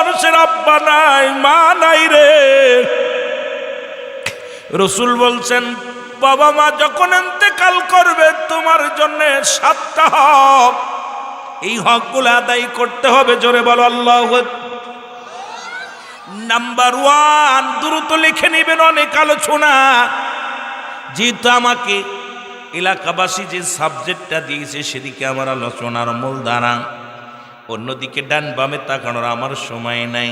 মানুষের আব্বা নাই, মা নাই রে। রাসূল বলছেন বাবা মা যখন ইন্তেকাল করবে তোমার জন্য 7টা হক, এই হকগুলো আদায় করতে হবে। জোরে বলো আল্লাহু আকবার। নাম্বার 1, দ্রুত লিখে নেবেন, অনেক আলোচনা। যেহেতু আমাকে এলাকাবাসী যে সাবজেক্টটা দিয়েছে সেদিকে আমার আলোচনার মূল ধারা, অন্যদিকে ডান বামে তাকানোর আমার সময় নাই।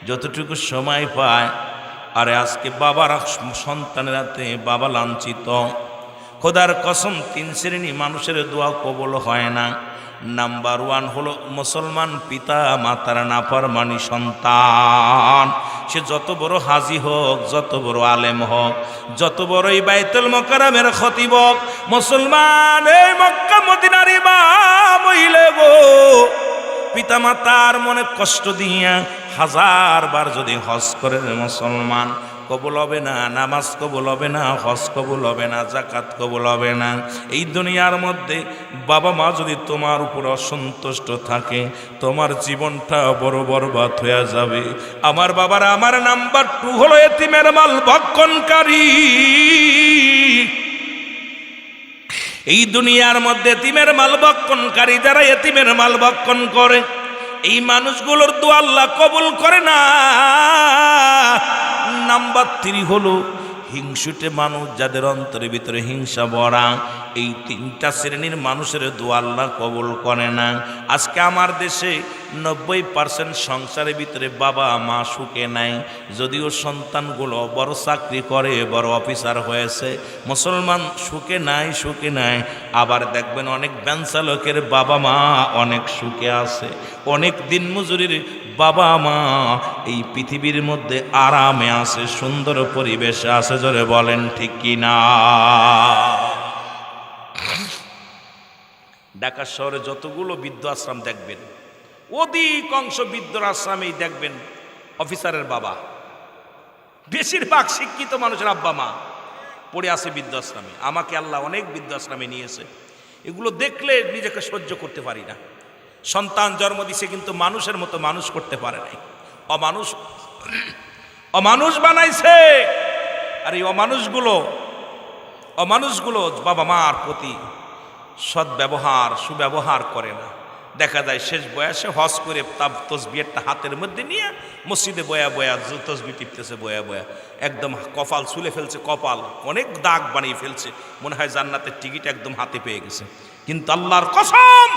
যতটুকু সময় পায়, আরে আজকে বাবার সন্তানের হাতে বাবা লাঞ্ছিত। খোদার কসম 3 শ্রেণী মানুষের দোয়া কবুল হয় না। নাম্বার 1 হলো মুসলমান পিতা মাতার নাফরমানি সন্তান। সে যত বড় হাজি হোক, যত বড় আলেম হোক, যত বড়ই বাইতুল মুকাররমের খতিব হোক, মুসলমান এই মক্কা মদিনার ইমাম হইলে গো পিতা মাতার মনে কষ্ট দিয়া 1000 বার যদি হজ করে মুসলমান, কবুল হবে না। নামাজ কবুল হবে না, হজ কবুল হবে না, যাকাত কবুল হবে না। এই দুনিয়ার মধ্যে বাবা মা যদি তোমার উপর অসন্তুষ্ট থাকে, তোমার জীবনটা বড় বরবাদ হয়ে যাবে। আমার বাবার আমার নাম্বার 2 হলো এতিমের মাল ভক্ষণকারী। এই দুনিয়ার মধ্যে এতিমের মাল ভক্ষণকারী, যারা এতিমের মাল ভক্ষণ করে, এই মানুষগুলোর দোয়া আল্লাহ কবুল করে না। নাম্বার 3 হলো হিংসুটে মানুষ, যাদের অন্তরের ভিতরে হিংসা ভরা। এই 3টা শ্রেণীর মানুষের দোয়া আল্লাহ কবুল করে না। আজকে আমার দেশে 90% সংসারের ভিতরে বাবা মা সুখে নাই, যদিও সন্তানগুলো বড় চাকরি করে, বড় অফিসার হয়েছে। মুসলমান সুখে নাই, সুখে নাই। আবার দেখবেন অনেক ভ্যান চালকের বাবা মা অনেক সুখে আছে, অনেক দিন মজুরির বাবা মা এই পৃথিবীর মধ্যে আরামে আছে, সুন্দর পরিবেশে আছে। জোরে বলেন ঠিক কিনা? ঢাকা শহরে যতগুলো বৃদ্ধ আশ্রম দেখবেন, অধিকাংশ বৃদ্ধ আশ্রমেই দেখবেন অফিসারের বাবা, বেশিরভাগ শিক্ষিত মানুষের আব্বা মা পড়ে আছে বৃদ্ধ আশ্রমে। আমাকে আল্লাহ অনেক বৃদ্ধ আশ্রমে নিয়েছে, এগুলো দেখলে নিজেকে সহ্য করতে পারি না। সন্তান জন্ম দিছে কিন্তু মানুষের মতো মানুষ করতে পারে নাই, অমানুষ বানাইছে। আর এই অমানুষগুলো বাবা মার প্রতি সদ্ব্যবহার সুব্যবহার করে না। দেখা যায় শেষ বয়সে হজ করে তসবিহটা হাতের মধ্যে নিয়ে মসজিদে বয়া বয়া তসবি টিপতেছে, বয়া বয়া একদম কপাল ছুলে ফেলছে, কপাল অনেক দাগ বানিয়ে ফেলছে, মনে হয় জান্নাতের টিকিট একদম হাতে পেয়ে গেছে। কিন্তু আল্লাহর কসম,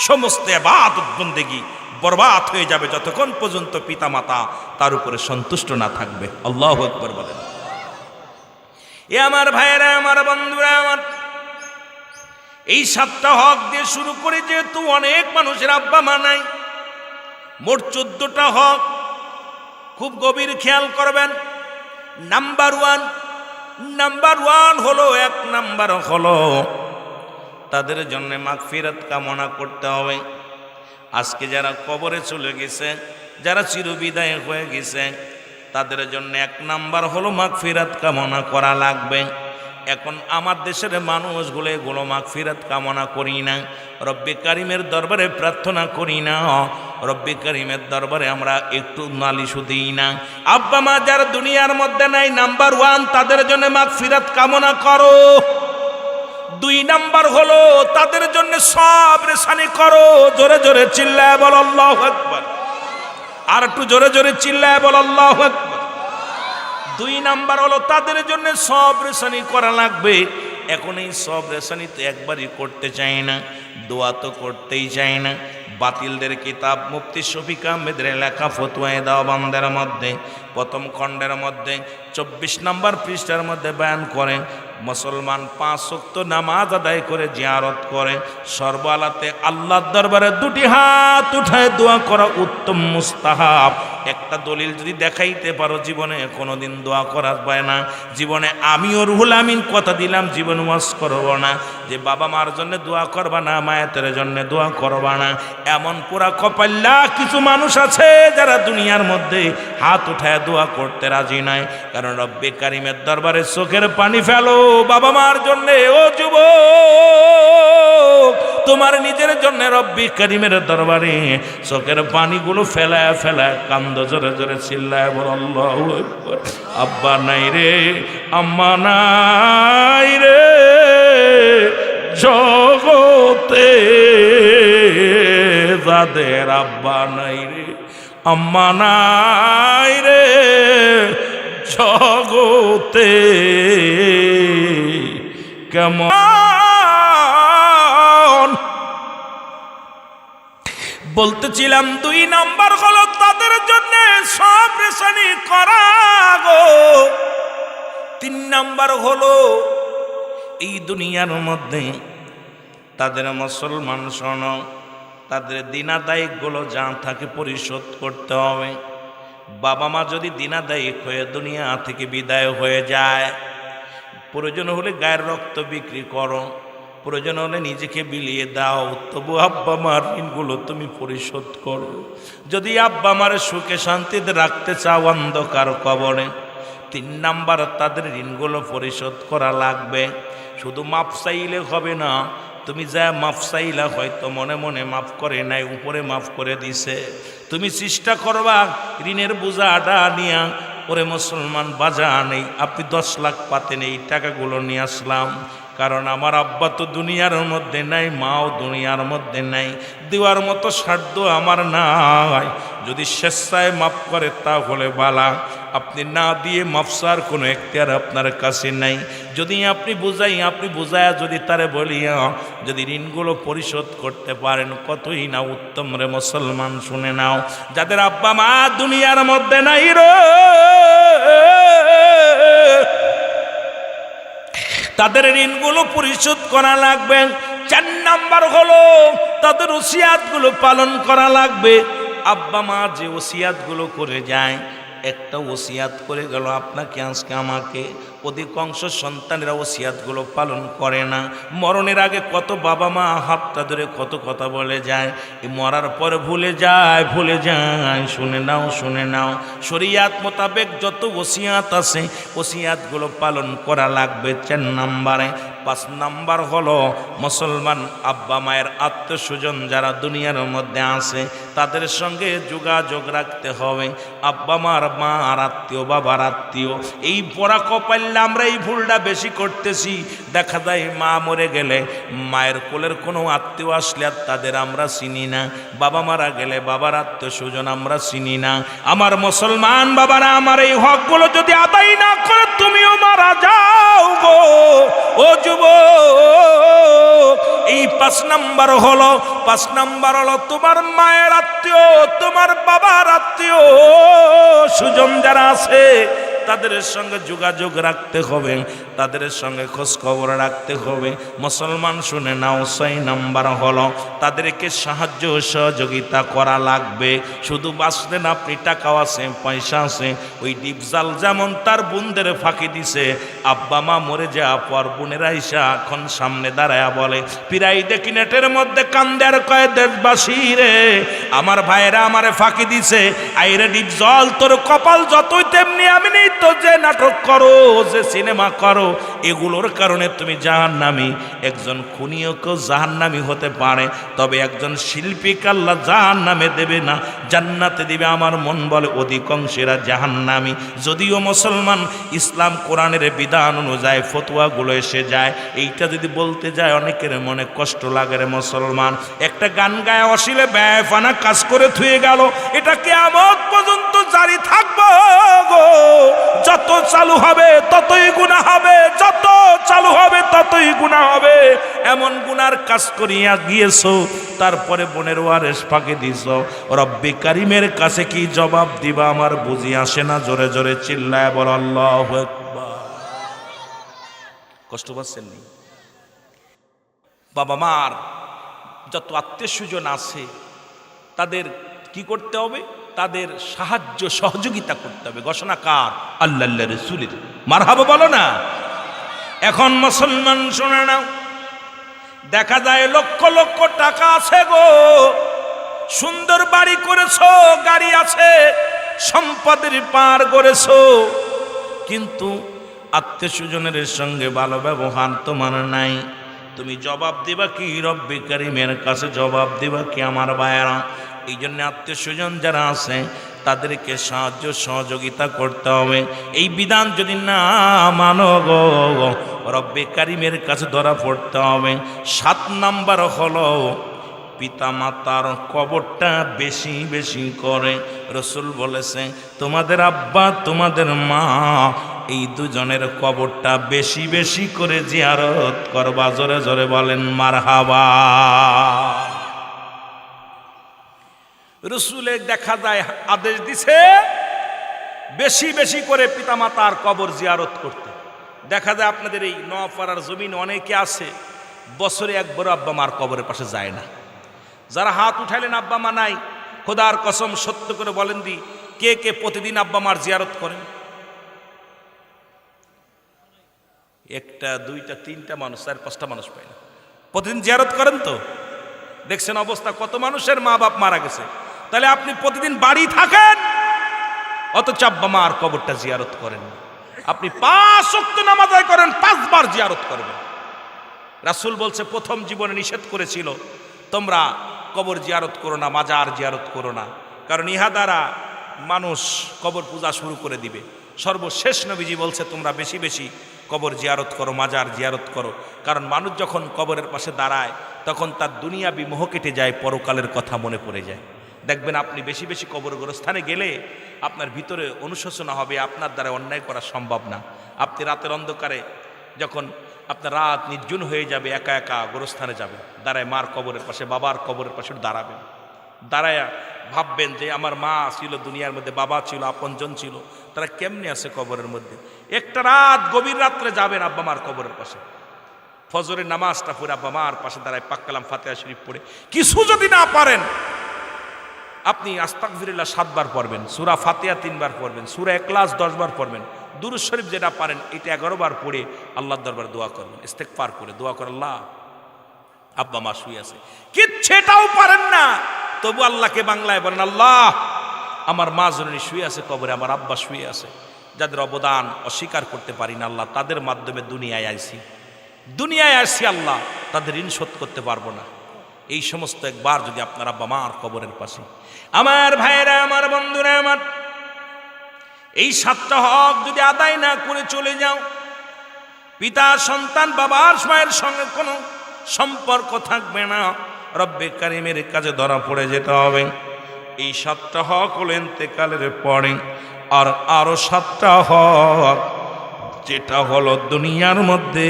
সমস্ত ইবাদত বন্দেগী বরবাদ হয়ে যাবে যতক্ষণ পর্যন্ত পিতা মাতা তার উপরে সন্তুষ্ট না থাকবে। আল্লাহু আকবার বলেন। এ আমার ভাইয়েরা, আমার বন্ধুরা, আমার এই 7টা হক দিয়ে শুরু করে, যেহেতু অনেক মানুষের আব্বা মা নাই, মোট 14টা হক। খুব গভীর খেয়াল করবেন। নাম্বার 1 হলো, 1 নাম্বার হলো তাদের জন্য মাগফিরাত কামনা করতে হবে। আজকে যারা কবরে চলে গেছে, যারা চিরবিদায় হয়ে গেছে, তাদের জন্য 1 নাম্বার হলো মাগফিরাত কামনা করা লাগবে। এখন আমার দেশের মানুষগুলো এগুলো মাগফিরাত কামনা করি না, রব্বে কারিমের দরবারে প্রার্থনা করি না, রব্বে কারিমের দরবারে আমরা একটু নালিশও দিই না। আব্বা মা যারা দুনিয়ার মধ্যে নাই, নাম্বার 1 তাদের জন্য মাগফিরাত কামনা করো। 2 নাম্বার হলো তাদের জন্য সবর শানি করো। জোরে জোরে চিল্লায় বল আল্লাহু আকবার। আর একটু জোরে জোরে চিল্লায় বল আল্লাহু আকবার। 2 নাম্বার হলো তাদের জন্য সবর শানি করা লাগবে। এখন এই সবর শানি তো একবারই করতে চাই না, দোয়া তো করতেই চাই না। বাতিলদের কিতাব মুফতি শফিক আহমেদের লেখা ফতোয়ায়ে দেওবন্দের মধ্যে 1ম খণ্ডের মধ্যে 24 নম্বর পৃষ্ঠার মধ্যে বয়ান করেন, মুসলমান 5 ওয়াক্ত নামাজ আদায় করে জিয়ারত করে, সর্বআলাতে আল্লাহর দরবারে 2টি হাত উঠায় দোয়া করা উত্তম মুস্তাহাব। একটা দলিল যদি দেখাইতে পারো, জীবনে কোনোদিন দোয়া করা হয় না। জীবনে আমিও রুহুল আমিন কথা দিলাম, জীবন ওয়াজ করব না যে বাবা মার জন্য দোয়া করবা না, মায়ের জন্য দোয়া করবা না। এমন পুরা কপাল্লা কিছু মানুষ আছে যারা দুনিয়ার মধ্যে হাত উঠায় দোয়া করতে রাজি নাই। কারণ রব্বে কারিমের দরবারে চোখের পানি ফেলো বাবা মার জন্য। ও যুবক, তোমার নিজের জন্য রব্বি করিমের দরবারে চোখের পানিগুলো ফেলায় ফেলায় কান্দ, জোরে জোরে চিল্লায় বল আল্লাহু আকবার। আব্বা নাই রে, আম্মা নাই রে জগতে, যাদের আব্বা নাই রে আম্মা নাই রে জগতে, কেমন বলতেছিলাম। 2 নাম্বার হলো তাদের জন্য সব রেশানি করা গো। 3 নাম্বার হলো এই দুনিয়ার মধ্যে তাদের মুসলমান শোনো, তাদের দিনাদায়িকগুলো যা থাকে পরিশোধ করতে হবে। বাবা মা যদি দিনাদায়িক হয়ে দুনিয়া থেকে বিদায় হয়ে যায়, প্রয়োজন হলে গায়ের রক্ত বিক্রি করো, প্রয়োজন হলে নিজেকে বিলিয়ে দাও, তবু আব্বা মার ঋণগুলো তুমি পরিশোধ করো। যদি আব্বা মার সুখে শান্তিতে রাখতে চাও অন্ধকার কবরে, 3 নাম্বার তাদের ঋণগুলো পরিশোধ করা লাগবে। শুধু মাপ চাইলে হবে না, তুমি যা মাফ চাইলা হয়তো মনে মনে মাফ করে নাই, উপরে মাফ করে দিছে। তুমি চেষ্টা করবা ঋণের বোঝাটা নিয়া, ওরে মুসলমান বাজা নেই, আপনি 10 লাখ পাতেন, এই টাকাগুলো নিয়ে আসলাম, কারণ আমার আব্বা তো দুনিয়ার মধ্যে নাই, মাও দুনিয়ার মধ্যে নাই, দেওয়ার মতো সাধ্য আমার নাই। যদি স্বেচ্ছায় মাফ করে তাহলে বালা, আপনি না দিয়ে মাফসার কোনো এখতিয়ার আপনার কাছে নাই। যদি আপনি বুঝায়া যদি তারে বলিয়া যদি ঋণগুলো পরিশোধ করতে পারেন, কতই না উত্তম রে মুসলমান। শুনে নাও, যাদের আব্বা মা দুনিয়ার মধ্যে নাই রে, তাদের ঋণগুলো পরিশোধ করা লাগবে। 4 নাম্বার হলো তাদের ওসিয়াতগুলো পালন করা লাগবে। আব্বা মা যে ওসিয়াতগুলো করে যায়, একটা ওসিয়াত করে গেল আপনাকে আজকে আমাকে, অধিকাংশ সন্তানেরা ওসিয়াতগুলো পালন করে না। মরণের আগে কত বাবা মা হাতটা ধরে কত কথা বলে যায়, এই মরার পর ভুলে যায়। শুনে নাও, শরিয়াত মোতাবেক যত ওসিয়াত আছে ওসিয়াতগুলো পালন করা লাগবে। 4 নাম্বারে। 5 নাম্বার হলো মুসলমান আব্বা মায়ের আত্মীয় স্বজন যারা দুনিয়ার মধ্যে আছে, তাদের সঙ্গে যোগাযোগ রাখতে হবে। আব্বা মার মার আত্মীয়, বাবার আত্মীয়, এই পড়া কপাল্লা আমরা এই ভুলটা বেশি করতেছি। দেখা যায় মা মরে গেলে মায়ের কোলের কোনো আত্মীয় আসলে আর তাদের আমরা চিনি না, বাবা মারা গেলে বাবার আত্মীয় স্বজন আমরা চিনি না। আমার মুসলমান বাবারা, আমার এই হকগুলো যদি আদায় না করে তুমিও মারা যাও গো ও যুবক। এই 5 নাম্বার হলো তোমার মায়ের আত্মীয়, তোমার বাবার আত্মীয় সুজন যারা আছে তাদের সঙ্গে যোগাযোগ রাখতে হবে, তাদের সঙ্গে খোঁজ খবর রাখতে হবে। মুসলমান শুনে নাও, 6 নাম্বার হলো তাদেরকে সাহায্য সহযোগিতা করা লাগবে। শুধু বাঁচলেন আপনি, টাকাও আছে, পয়সা আছে, ওই ডিপজাল যেমন তার বোনদের ফাঁকি দিছে, আব্বা মা মরে যাওয়ার পর বোনেরা ইসা এখন সামনে দাঁড়ায়া বলে, পিরাই দেখি নেটের মধ্যে কান্দের কয় দেশবাসী রে, আমার ভাইয়েরা আমারে ফাঁকি দিছে, আইরে ডিপজল তোর কপাল যতই তেমনি আমি নেই তো, যে নাটক করো, যে সিনেমা করো, এগুলোর কারণে তুমি জাহান্নামী। একজন খুনিও কেউ জাহান্নামী হতে পারে, তবে একজন শিল্পীকে আল্লাহ জাহান্নামে দেবে না, জান্নাতে দিবে। আমার মন বলে অধিকাংশেরা জাহান্নামী। যদিও মুসলমান ইসলাম কোরআনের বিধান অনুযায়ী ফতোয়াগুলো এসে যায়, এইটা যদি বলতে যায় অনেকের মনে কষ্ট লাগে রে মুসলমান। একটা গান গায়ে অশ্লীলে ব্যয়ফানা কাজ করে থুয়ে গেল, এটা কিয়ামত পর্যন্ত জারি থাকবে গো। যত চালু হবে ততই গুনাহ হবে, যত চালু হবে ততই গুনাহ হবে। এমন গুনার কাজ করিয়া গিয়েছো, তারপরে বোনের ওয়ারেস ফাঁকি দিছ, রব্বি কারিমের কাছে কি জবাব দিবা আমার বুঝি আসে না। জোরে জোরে চিল্লায় বল আল্লাহু আকবার। কষ্ট পাচ্ছেন নি? বাবা মার যত আত্মীয় স্বজন আছে তাদের কি করতে হবে? তাদের সাহায্য সহযোগিতা করতে হবে। ঘোষণা কার? আল্লাহ রাসূলের। মারহাবা বলো না। এখন মুসলমান শুনে নাও, দেখা যায় লক্ষ লক্ষ টাকা আছে গো, সুন্দর বাড়ি করেছো, গাড়ি আছে, সম্পদের পার করেছো, কিন্তু আত্মীয় স্বজনের সঙ্গে ভালো ব্যবহার তোমার নাই। তুমি জবাব দিবা কি রব্বে কারিমের কাছে জবাব দিবা কি আমার ভাইয়েরা। এই জন্য আত্মীয় স্বজন যারা আছে তাদেরকে সাহায্য সহযোগিতা করতে হবে। এই বিধান যদি না মানো গো রব্বে কারিমের কাছে ধরা পড়তে হবে। 7 নাম্বার হলো পিতা মাতার কবরটা বেশি বেশি করে। রসুল বলেছে তোমাদের আব্বা তোমাদের মা এই দুজনের কবরটা বেশি বেশি করে জিয়ারত করবা। জোরে জোরে বলেন মারহাবা। রসুলে দেখা যায় আদেশ দিছে বেশি বেশি করে পিতামাতার কবর জিয়ারত করতে। দেখা যায় আপনাদের এই নোয়াপাড়ার জমিন অনেকে আছে বছরে একবার আব্বা মার কবরের পাশে যায় না। যারা হাত উঠাইলেন আব্বা মা নাই, খোদার কসম সত্য করে বলেন দি কে কে প্রতিদিন আব্বা মার জিয়ারত করেন? 1টা 2টা 3টা মানুষ, 4-5টা মানুষ পায় না। প্রতিদিন জিয়ারত করেন তো? দেখছেন অবস্থা, কত মানুষের মা বাপ মারা গেছে। তাহলে আপনি প্রতিদিন বাড়ি থাকেন অথচ আব্বা মার কবরটা জিয়ারত করেন। আপনি 5 ওয়াক্ত নামাজ আদায় করেন, 5 বার জিয়ারত করবেন। রাসূল বলছে প্রথম জীবনে নিষেধ করেছিল তোমরা কবর জিয়ারত করো না, মাজার জিয়ারত করো না, কারণ ইহা দ্বারা মানুষ কবর পূজা শুরু করে দিবে। সর্বশেষ নবীজি বলছে তোমরা বেশি বেশি কবর জিয়ারত করো, মাজার জিয়ারত করো, কারণ মানুষ যখন কবরের পাশে দাঁড়ায় তখন তার দুনিয়াবি মোহ কেটে যায়, পরকালের কথা মনে পড়ে যায়। দেখবেন আপনি বেশি বেশি কবর গোরস্থানে গেলে আপনার ভিতরে অনুশোচনা হবে, আপনার দ্বারা অন্যায় করা সম্ভব না। আপনি রাতের অন্ধকারে যখন আপনার রাত নির্জন হয়ে যাবে, একা একা গোরস্থানে যাবেন, দাঁড়ায় মার কবরের পাশে, বাবার কবরের পাশে দাঁড়াবেন, দাঁড়ায় ভাববেন যে আমার মা ছিল দুনিয়ার মধ্যে, বাবা ছিল, আপনজন ছিল, তারা কেমনে আছে কবরের মধ্যে। একটা রাত গভীর রাত্রে যাবেন আব্বা মার কবরের পাশে, ফজরের নামাজটা পড়ে আব্বা মার পাশে দাঁড়ায় পাক কালাম ফাতিহা শরীফ পড়ে, কিছু যদি না পারেন আপনি আস্তাগফিরুল্লাহ 7 বার পড়বেন, সূরা ফাতিহা 3 বার পড়বেন, সূরা ইখলাস 10 বার পড়বেন, দুরূদ শরীফ যেটা পারেন এটা 11 বার পড়ে আল্লাহর দরবারে দোয়া করবেন, ইস্তেগফার করে দোয়া করে আল্লাহ আব্বা মা শুয়ে আছে, কিচ্ছুটাও পারেন না তবু আল্লাহকে বাংলায় বলেন আল্লাহ আমার মা জননী শুয়ে আছে কবরে, আমার আব্বা শুয়ে আছে, যাদের অবদান অস্বীকার করতে পারি না আল্লাহ, তাদের মাধ্যমে দুনিয়ায় আসছি আল্লাহ, তাদের ঋণ শোধ করতে পারবো না। এই সমস্ত একবার যদি আপনার আব্বা মার কবরের পাশে, আমার ভাইয়েরা, আমার বন্ধুরা, আমার এই 7টা হক যদি আদায় না করে চলে যাও, পিতা সন্তান বাবার মায়ের সঙ্গে কোনো সম্পর্ক থাকবে না, রব্বে কারিমের কাছে ধরা পড়ে যেতে হবে। এই 7টা হক হলো ইন্তেকালের পরে। আর আরো 7টা হক যেটা হলো দুনিয়ার মধ্যে,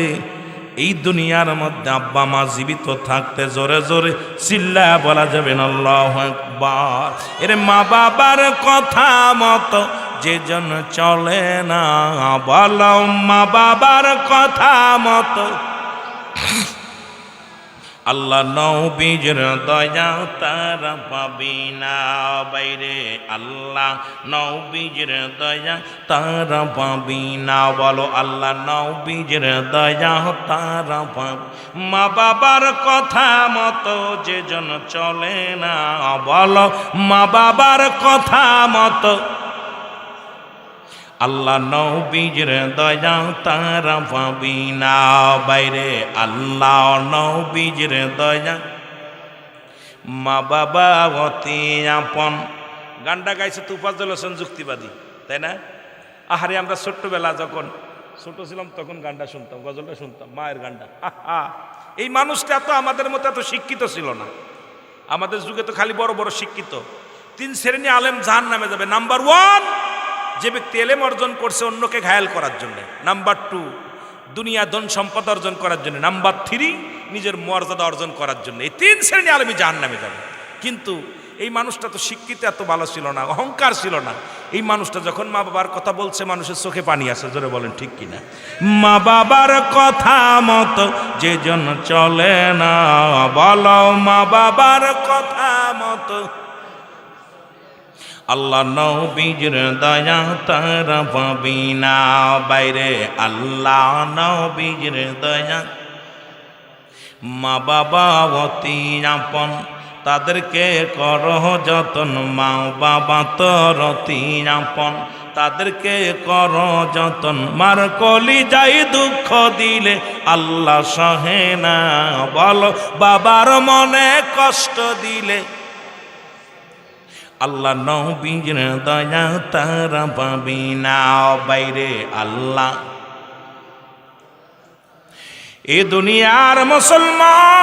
এই দুনিয়ার মধ্যে আব্বা মা জীবিত থাকতে জোরে জোরে চিল্লায়া বলা যাবে না আল্লাহু আকবার। এর মা বাবার কথা মতো যে জন চলে না, বলো মা বাবার কথা মতো আল্লাহ নবীর দয়া তারা পাবি না বাইরে, আল্লাহ নবীর দয়া তারা পাবি না, বলো আল্লাহ নবীর দয়া তারা পাবি। মা বাবার কথা মতো যে জন চলে না, বলো মা বাবার কথা মতো আল্লাহ নবীর দয়া তারা পাবি না বাইরে, আল্লাহ নবীর দয়া মা বাবা অতি আপন। গানটা গাইছে তুফাজ্জল হোসেন যুক্তিবাদী, তাই না? আহারে আমরা ছোট্টবেলা যখন ছোট ছিলাম তখন গানটা শুনতাম, গজলটা শুনতাম, মায়ের গানটা। এই মানুষটা তো আমাদের মতো এত শিক্ষিত ছিল না, আমাদের যুগে তো খালি বড় বড় শিক্ষিত। 3 শ্রেণী আলেম জাহান্নামে যাবে। নাম্বার 1 যে ব্যক্তি এলেম অর্জন করছে অন্যকে ঘায়াল করার জন্য, নাম্বার 2 দুনিয়া ধন সম্পদ অর্জন করার জন্য, নাম্বার 3 নিজের মর্যাদা অর্জন করার জন্য। এই 3 শ্রেণী আলেমই জাহান্নামে যাবে। কিন্তু এই মানুষটা তো শিক্ষিত এত ভালো ছিল না, অহংকার ছিল না। এই মানুষটা যখন মা বাবার কথা বলছে মানুষের চোখে পানি আসে, জোরে বলেন ঠিক কিনা? মা বাবার কথা মতো যে জন চলে না, বলো মা বাবার কথা মতো আল্লাহ নবীর দয়া তারা পাবি না বাইরে, আল্লাহ নবীর দয়া মা বাবা অতি আপন, তাদেরকে করো যতন, মা বাবা তোর অতি আপন, তাদেরকে কর যতন, মার কলি যাই দুঃখ দিলে আল্লাহ সহে না। বলো বাবার মনে কষ্ট দিলে আল্লাহ নবীর দয়া তারা পাবি না। বাইরে আল্লাহ এ দুনিয়ার মুসলমান,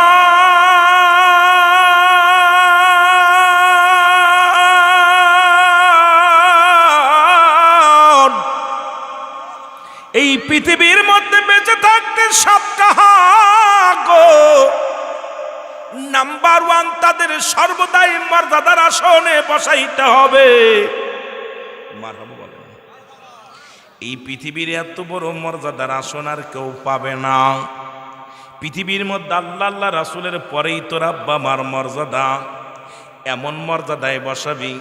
এই পৃথিবীর মধ্যে বেঁচে থাকতে সাতটা গো। নাম্বার ওয়ান, তাদের সর্বদাই মর্যাদার আসনে বসাইতে হবে। মারহাবা বলেন। এই পৃথিবীর এত বড় মর্যাদার আসন আর কেউ পাবে না। পৃথিবীর মধ্যে আল্লাহ আল্লাহ রাসূলের পরেই তোর আব্বা মার মর্যাদা, এমন মর্যাদায় বসাবি।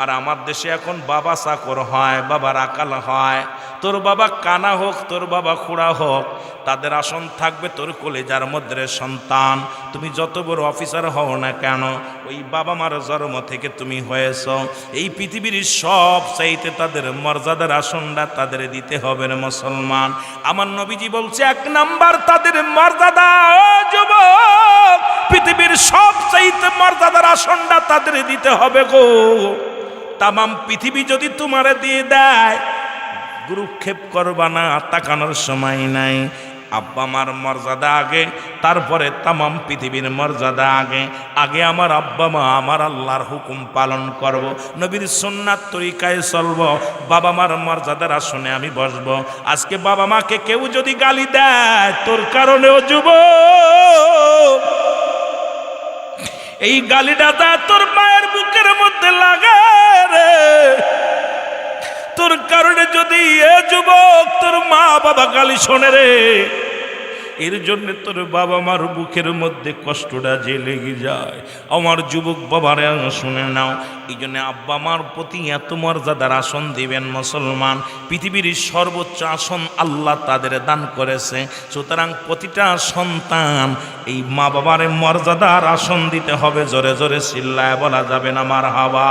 আর আমার দেশে এখন বাবা চাকর হয়, বাবা রাকাল হয়। তোর বাবা কানা হোক, তোর বাবা খুড়া হোক, তাদের আসন থাকবে তোর কলেজার মধ্যে সন্তান। তুমি যত বড় অফিসার হও না কেন, ওই বাবা মার জন্ম থেকে তুমি হয়েছ। এই পৃথিবীর সব চাইতে তাদের মর্যাদার আসনটা তাদের দিতে হবে রে মুসলমান। আমার নবীজি বলছে, এক নাম্বার তাদের মর্যাদা। ও যুবক, পৃথিবীর সব চাইতে মর্যাদার আসনটা তাদের দিতে হবে গো। তামাম পৃথিবী যদি তোমারে দিয়ে দেয়, গুরুক্ষেপ করবা না, তাকানোর সময় নাই। আব্বা মার মর্যাদা আগে, তারপরে তামাম পৃথিবীর মর্যাদা আগে। আগে আমার আব্বা মা, আমার আল্লাহর হুকুম পালন করব, নবীর সুন্নাত তরিকায় চলব, বাবা মার মর্যাদার আসনে আমি বসবো। আজকে বাবা মাকে কেউ যদি গালি দেয়, তোর কারণেও যুবক এই গালিটা তোর মায়ের বুকের মধ্যে লাগে রে। তোর কারণে যদি এ যুবক তোর মা বাবা গালি শোনে রে, এর জন্য তোর বাবা মার বুকের মধ্যে কষ্টটা যে লেগে যায়। আমার যুবক বাবারে শুনে নাও, এই জন্য আব্বা মার প্রতি এত মর্যাদার আসন দিবেন মুসলমান। পৃথিবীর সর্বোচ্চ আসন আল্লাহ তাদের দান করেছে। সুতরাং প্রতিটা সন্তান এই মা বাবার মর্যাদার আসন দিতে হবে। জোরে জোরে চিল্লায় বলা যাবে না মারহাবা।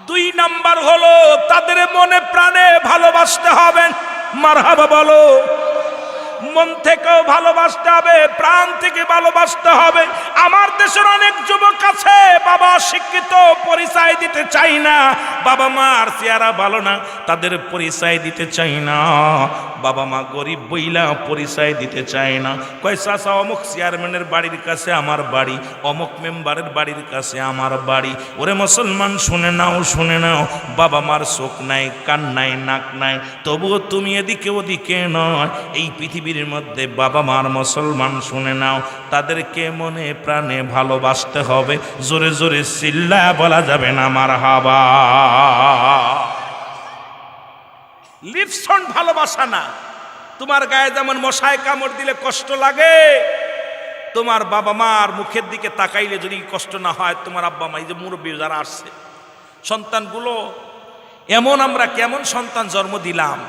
দুই নাম্বার হলো, তাদের মনে প্রাণে ভালোবাসতে হবে। মারহাবা বলো। মন থেকেও ভালোবাসতে হবে, প্রাণ থেকে ভালোবাসতে হবে। আমার দেশের অনেক যুবক আছে, বাবা শিক্ষিত, পরিচয় দিতে চাই না। বাবা মার চেহারা ভালো না, তাদের পরিচয় দিতে চাই না। বাবা মা গরিব বইলা পরিচয় দিতে চায় না। কয় চাচা অমুক চেয়ারম্যানের বাড়ির কাছে আমার বাড়ি, অমুক মেম্বারের বাড়ির কাছে আমার বাড়ি। ওরে মুসলমান শুনে নাও, শুনে নাও, বাবা মার চোখ নাই, কান নাই, নাক নাই, তবুও তুমি এদিকে ওদিকে নয়। এই পৃথিবীর মধ্যে বাবা মার মুসলমান শুনে নাও, তাদেরকে মনে প্রাণে ভালোবাসতে হবে। জোরে জোরে চিল্লা বলা যাবে না মারহাবা। লিপসন ভালোবাসা না। তোমার গায়ে যেমন মশায় কামড় দিলে কষ্ট লাগে, তোমার বাবা মার মুখের দিকে তাকাইলে যদি কষ্ট না হয়, তোমার আব্বা মা, এই যে মুরব্বী যারা আসছে, সন্তানগুলো এমন, আমরা কেমন সন্তান জন্ম দিলাম।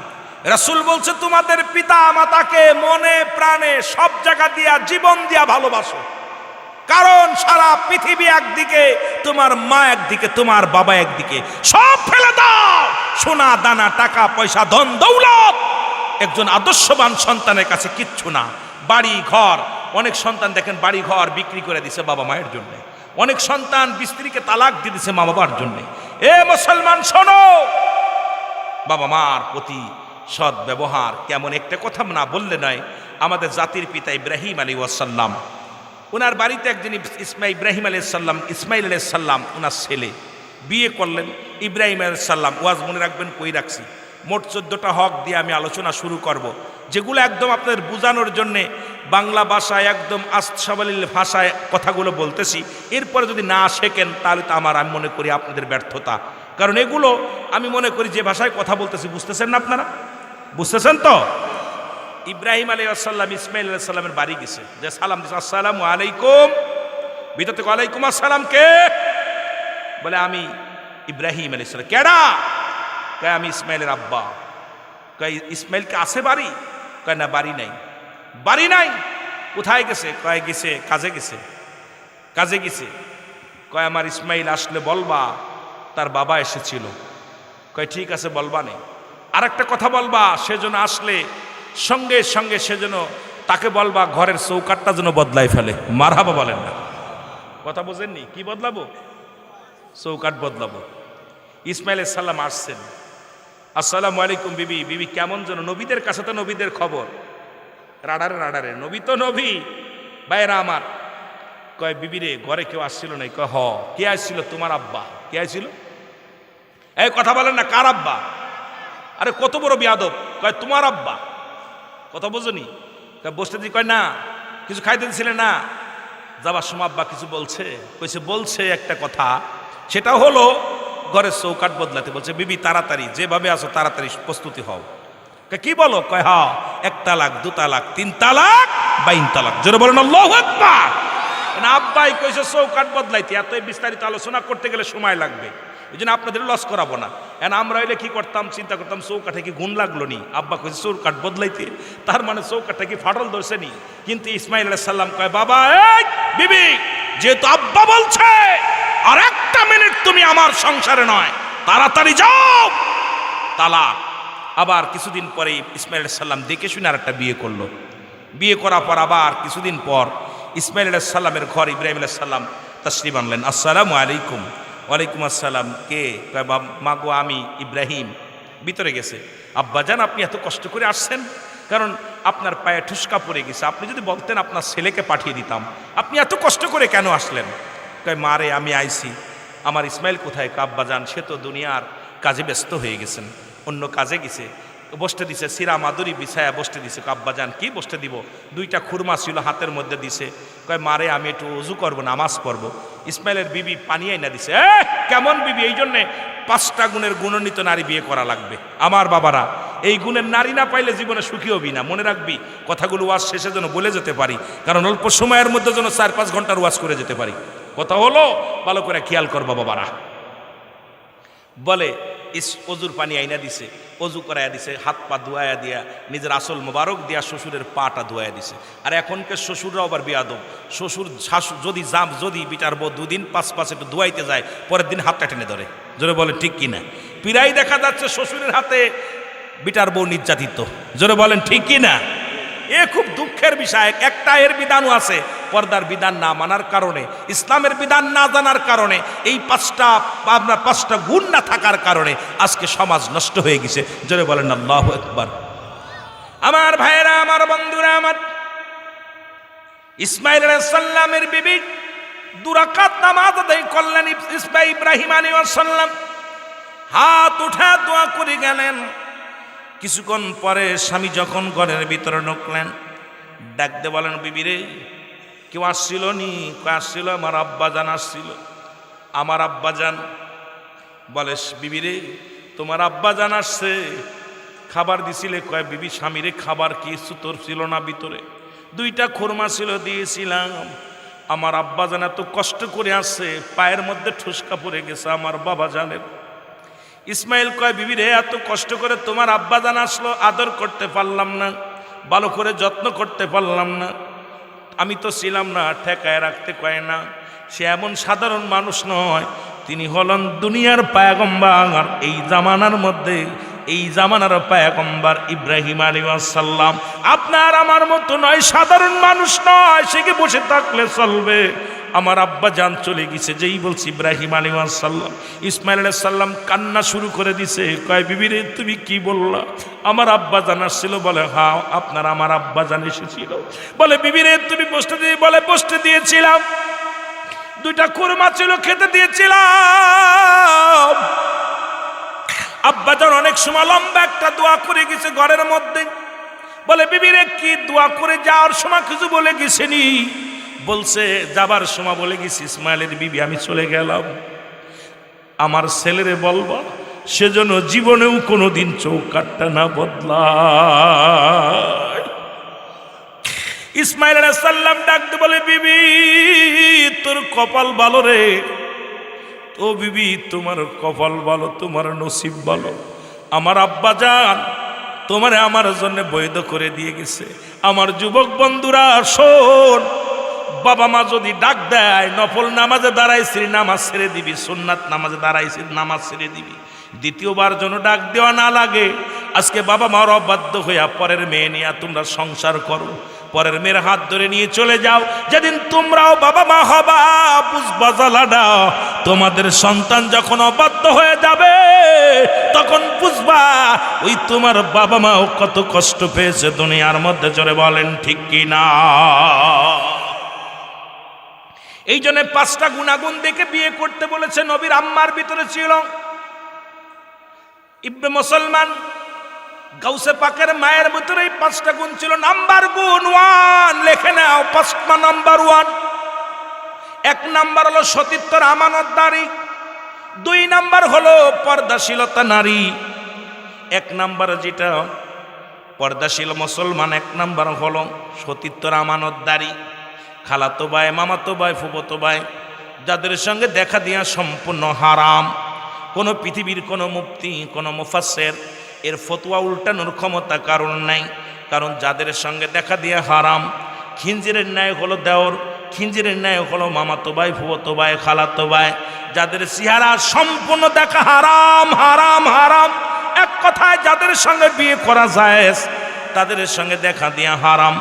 রাসূল বলছে, তোমাদের পিতা মাতাকে মনে প্রাণে সব জায়গা দিয়া, জীবন দিয়া ভালোবাসো। কারণ সারা পৃথিবী একদিকে, তোমার মা একদিকে, তোমার বাবা একদিকে, সব ফেলে দাও। সোনা দানা, টাকা পয়সা, ধন দৌলত একজন আদর্শবান সন্তানের কাছে কিচ্ছু না। বাড়ি ঘর, অনেক সন্তান দেখেন বাড়ি ঘর বিক্রি করে দিছে বাবা মায়ের জন্য। অনেক সন্তান স্ত্রীকে তালাক দিয়ে দিছে মা বাবার জন্য। এ মুসলমান শোনো, বাবা মার প্রতি সৎ ব্যবহার কেমন, একটা কথা না বললে নয়। আমাদের জাতির পিতা ইব্রাহিম আলাইহিস সালাম, ওনার বাড়িতে একজন ইব্রাহিম আলাইহিস সালাম, ইসমাইল আলাইহিস সালাম ওনার ছেলে বিয়ে করলেন। ইব্রাহিম আলাইহিস সালাম, ওয়াজ মনে রাখবেন কই রাখছি, মোট 14টা হক দিয়ে আমি আলোচনা শুরু করব, যেগুলো একদম আপনাদের বোঝানোর জন্যে বাংলা ভাষায় একদম আস্তাবলীল ভাষায় কথাগুলো বলতেছি। এরপরে যদি না শেখেন তাহলে তো আমি মনে করি আপনাদের ব্যর্থতা। কারণ এগুলো আমি মনে করি যে ভাষায় কথা বলতেছি, বুঝতেছেন না আপনারা? বুঝতেছেন তো? ইব্রাহিম আলাইহিস সালাম ইসমাইল আলাইহিস সালামের বাড়ি গেছে, যে সালাম দিছে, আসসালামু আলাইকুম। ভিতর থেকে ওয়ালাইকুম আসসালাম। কে? বলে আমি ইব্রাহিম আলাইহিস সালাম। কেডা? কয় আমি ইসমাইলের আব্বা। কয় ইসমাইলকে আছে বাড়ি? কয় না, বাড়ি নাই। বাড়ি নাই? কোথায় গেছে? কয় গেছে কাজে গেছে। কাজে গেছে। কয় আমার ইসমাইল আসলে বলবা তার বাবা এসেছিল। কয় ঠিক আছে বলবা নে, আর একটা কথা বলবা, সেজন্য আসলে সঙ্গে সঙ্গে সেজন্য তাকে বলবা ঘরের চৌকাটটা যেন বদলাই ফেলে। মারহাবা বলেন না, কথা বোঝেননি? কি বদলাবো? চৌকাট বদলাবো। ইসমাইল আলাইহিস সালাম আসছেন, আসসালামু আলাইকুম বিবি। বিবি কেমন যেন, নবীদের কাছে তো নবীদের খবর, রাডারে রাডারে, নবী তো নবী। ভাইরা আমার, কয় বিবি রে ঘরে কেউ আসছিল না? কয় হ। কে আসছিল? তোমার আব্বা। কে আসছিল? এই কথা বলেন না, কার আব্বা? আরে কত বড় বিয়াদব। কয় তোমার আব্বা। কথা বোঝনি? বসতে দি, কয় না। কিছু খাইতে দিছিলে না? যাবার সময় আব্বা কিছু বলছে? কইছে বলছে একটা কথা, সেটা হলো ঘরের চৌকাট বদলাতে বলছে। বিবি তাড়াতাড়ি যেভাবে আছো তাড়াতাড়ি প্রস্তুতি হও। কি বলো? কয় হ্যাঁ, 1 তালাক 2 তালাক 3 তালাক 22 তালাক। জোরে বলেন আল্লাহু আকবার। না আব্বাই কইছে চৌকাট বদলাইতে, এত বিস্তারিত আলোচনা করতে গেলে সময় লাগবে, এই জন্য আপনাদের লস করাবো না। আমরা হইলে কি করতাম, চিন্তা করতাম চৌকাঠে কি গুণ লাগলো নি? আব্বা কইছে চৌকাট বদলাইতে, তার মানে চৌকাঠটা কি ফাটল ধরছে নি? কিন্তু ইসমাইল আলাইহিস সালাম কয় বাবা, এই বিবি, যেহেতু আব্বা বলছে আর 1টা মিনিট তুমি আমার সংসারে নয়, তাড়াতাড়ি যাও, তালাক। আবার কিছুদিন পরে ইসমাইল আলাইহিস সালাম দেখে শুনে আর একটা বিয়ে করলো। বিয়ে করার পর আবার কিছুদিন পর ইসমাইল আলাইহিস সালামের ঘর ইব্রাহিম আলাইহিস সালাম তাশরিফ আনলেন। আসসালামু আলাইকুম। ওয়ালাইকুম আসসালাম। কে? কয় মা গো আমি ইব্রাহিম। ভিতরে গেছে। আব্বাজান আপনি এত কষ্ট করে আসছেন, কারণ আপনার পায়ে ঠুসকা পড়ে গেছে, আপনি যদি বলতেন আপনার ছেলেকে পাঠিয়ে দিতাম। আপনি এত কষ্ট করে কেন আসলেন? কয় মা রে আমি আইছি। আমার ইসমাইল কোথায়? আব্বাজান সে তো দুনিয়ার কাজে ব্যস্ত হয়ে গেছেন, অন্য কাজে গেছে। বসতে দিছে, সিরা মাদুরি বিছায়া বসতে দিছে। আব্বাজান কি বসতে দিব? 2টা খুরমা ছিল হাতের মধ্যে দিছে। কয় মারে আমি একটু ওযু করবো, নামাজ পড়বো। ইসমাইলের বিবি পানি আইনা দিছে। কেমন বিবি? এই জন্যে 5টা গুণের গুণান্বিত নারী বিয়ে করা লাগবে। আমার বাবারা, এই গুণের নারী না পাইলে জীবনে সুখী হবি না। মনে রাখবি, কথাগুলো ওয়াজ শেষে যেন বলে যেতে পারি, কারণ অল্প সময়ের মধ্যে যেন 4-5 ঘন্টার ওয়াজ করে যেতে পারি। কথা হলো, ভালো করে খেয়াল করবা বাবারা। বলে অজুর পানি আইনা দিছে, অজু করাইয়া দিছে, হাত পা ধোয়াইয়া দিয়া নিজের আসল মোবারক দিয়া শ্বশুরের পাটা ধোয়াইয়া দিছে। আর এখনকার শ্বশুররাও আবার বিয়াদব। শ্বশুর শাশুড় যদি বিটার বউ 2 দিন 5 একটু ধোয়াইতে যায়, পরের দিন হাতটা টেনে ধরে। জোরে বলে ঠিক কিনা? প্রায় দেখা যাচ্ছে শ্বশুরের হাতে বিটার বউ নির্যাতিত। জোরে বলেন ঠিক কিনা? এ খুব দুঃখের বিষয়। একটা এর বিধানও আছে, পর্দার বিধান না মানার কারণে, ইসলামের বিধান না জানার কারণে, এই 5টা গুণ না থাকার কারণে আজকে সমাজ নষ্ট হয়ে গেছে। জোরে বলেন আল্লাহু আকবার। আমার ভাইয়েরা, আমার বন্ধুরা, আমার ইসমাইল আলাইহিস সালামের বিবি 2 রাকাত নামাজ আদায় করলেন। ইব্রাহিম আলাইহিস সালাম হাত উঠা দোয়া করে গেলেন। কিছুক্ষণ পরে স্বামী যখন ঘরের ভিতরে ঢুকলেন, ডাকতে বলেন বিবি রে কেউ আসছিল নি? আসছিল, আমার আব্বাজান আসছিল। আমার আব্বাজান? বলে বিবি রে তোমার আব্বাজান আসছে, খাবার দিছিলে? কয় বিবি স্বামীরে খাবার কিছু তোর ছিল না ভিতরে? 2টা খুরমা ছিল, দিয়েছিলাম। আমার আব্বাজান এত কষ্ট করে আসছে, পায়ের মধ্যে ঠুসকা পড়ে গেছে আমার বাবা জানের। ইসমাইল কয় বিবি রে এত কষ্ট করে তোমার আব্বাজান আসলো, আদর করতে পারলাম না, ভালো করে যত্ন করতে পারলাম না, আমি তো ছিলাম না, ঠেকায় রাখতে কয় না। সে এমন সাধারণ মানুষ নয়, তিনি হলেন দুনিয়ার পয়গম্বর। এই জামানার মধ্যে, এই জামানার পয়গম্বর ইব্রাহিম আলাইহিস সালাম আপনার আমার মতো নয়, সাধারণ মানুষ নয়। সে কি বসে থাকলে চলবে? আমার আব্বা জান চলে গেছে, যেই বলছি ইব্রাহিম আলাইহিস সালাম, ইসমাইল আলাইহিস সালাম কান্না শুরু করে দিছে। কয় বিবি রে তুমি কি বললা? আমার আব্বা জান আসছিল? বলে হ্যাঁ আপনার আমার আব্বা জান এসেছিল। বলে বিবি রে তুমি বসতে দিয়ে? বলে বসতে দিয়েছিলাম, 2টা খুরমা ছিল, খেতে দিয়েছিলাম। আব্বা জান অনেক সময় লম্বা একটা দোয়া করে গেছে ঘরের মধ্যে। বলে বিবি রে কি দোয়া করে? যাওয়ার সময় কিছু বলে গেছেনি? বলছে যাবার সময় বলে গেছি ইসমাইলের বিবি আমি চলে গেলাম, আমার ছেলেরে বলবা সেজন্য জীবনেও কোনোদিন চৌকাটটা না বদলায়। ইসমাইল আলাইহিস সালাম ডাকতে বলে বিবি তোর কপাল ভালো রে। ও বিবি তোমার কপাল ভালো, তোমার নসিব ভালো, আমার আব্বা জান তোমারে আমার জন্য বৈধ করে দিয়ে গেছে। আমার যুবক বন্ধুরা শোন, বাবা মা যদি ডাক দেয়, নফল নামাজে দাঁড়াইছি নামাজ ছেড়ে দিবি, সুন্নাত নামাজে দাঁড়াইছি নামাজ ছেড়ে দিবি। দ্বিতীয়বার যেন ডাক দেওয়া না লাগে। আজকে বাবা মার অবাধ্য হইয়া পরের মেয়ে নিয়ে তোমরা সংসার করো, পরের মেয়ের হাত ধরে নিয়ে চলে যাও। যেদিন তোমরাও বাবা মা হবা বুঝবা জ্বালাটা। তোমাদের সন্তান যখন অবাধ্য হয়ে যাবে তখন বুঝবা ওই তোমার বাবা মাও কত কষ্ট পেয়েছে দুনিয়ার মধ্যে। জোরে বলেন ঠিক কি না? এই জন্য 5টা গুণাগুণ দেখে বিয়ে করতে বলেছে। নবীর আম্মার ভিতরে ছিল ইবনে মুসলমান, গাউসে পাকের মায়ের ভিতরে এই 5টা গুণ ছিল। নাম্বার গুণ 1 লেখে নাও, 5 নাম্বার 1। 1 নাম্বার হলো সতীত্বর আমানতদারি, 2 নাম্বার হলো পর্দাশীলতা নারী। 1 নাম্বার যেটা পর্দাশীল মুসলমান, 1 নাম্বার হলো সতীত্বর আমানতদারি। খালাতো ভাই, মামাতো ভাই, ফুফাতো ভাই যাদের সঙ্গে দেখা দিয়া সম্পূর্ণ হারাম। কোনো পৃথিবীর কোনো মুফতি, কোনো মুফাসসির এর ফতোয়া উল্টানোর ক্ষমতা কারণ নাই। কারণ যাদের সঙ্গে দেখা দিয়া হারাম, খিঞ্জিরের ন্যায় হলো দেওর, খিঞ্জিরের ন্যায় হলো মামাতো ভাই, ফুফাতো ভাই, খালাতো ভাই, যাদের চেহারা সম্পূর্ণ দেখা হারাম হারাম হারাম। এক কথায় যাদের সঙ্গে বিয়ে করা যায় তাদের সঙ্গে দেখা দিয়া হারাম,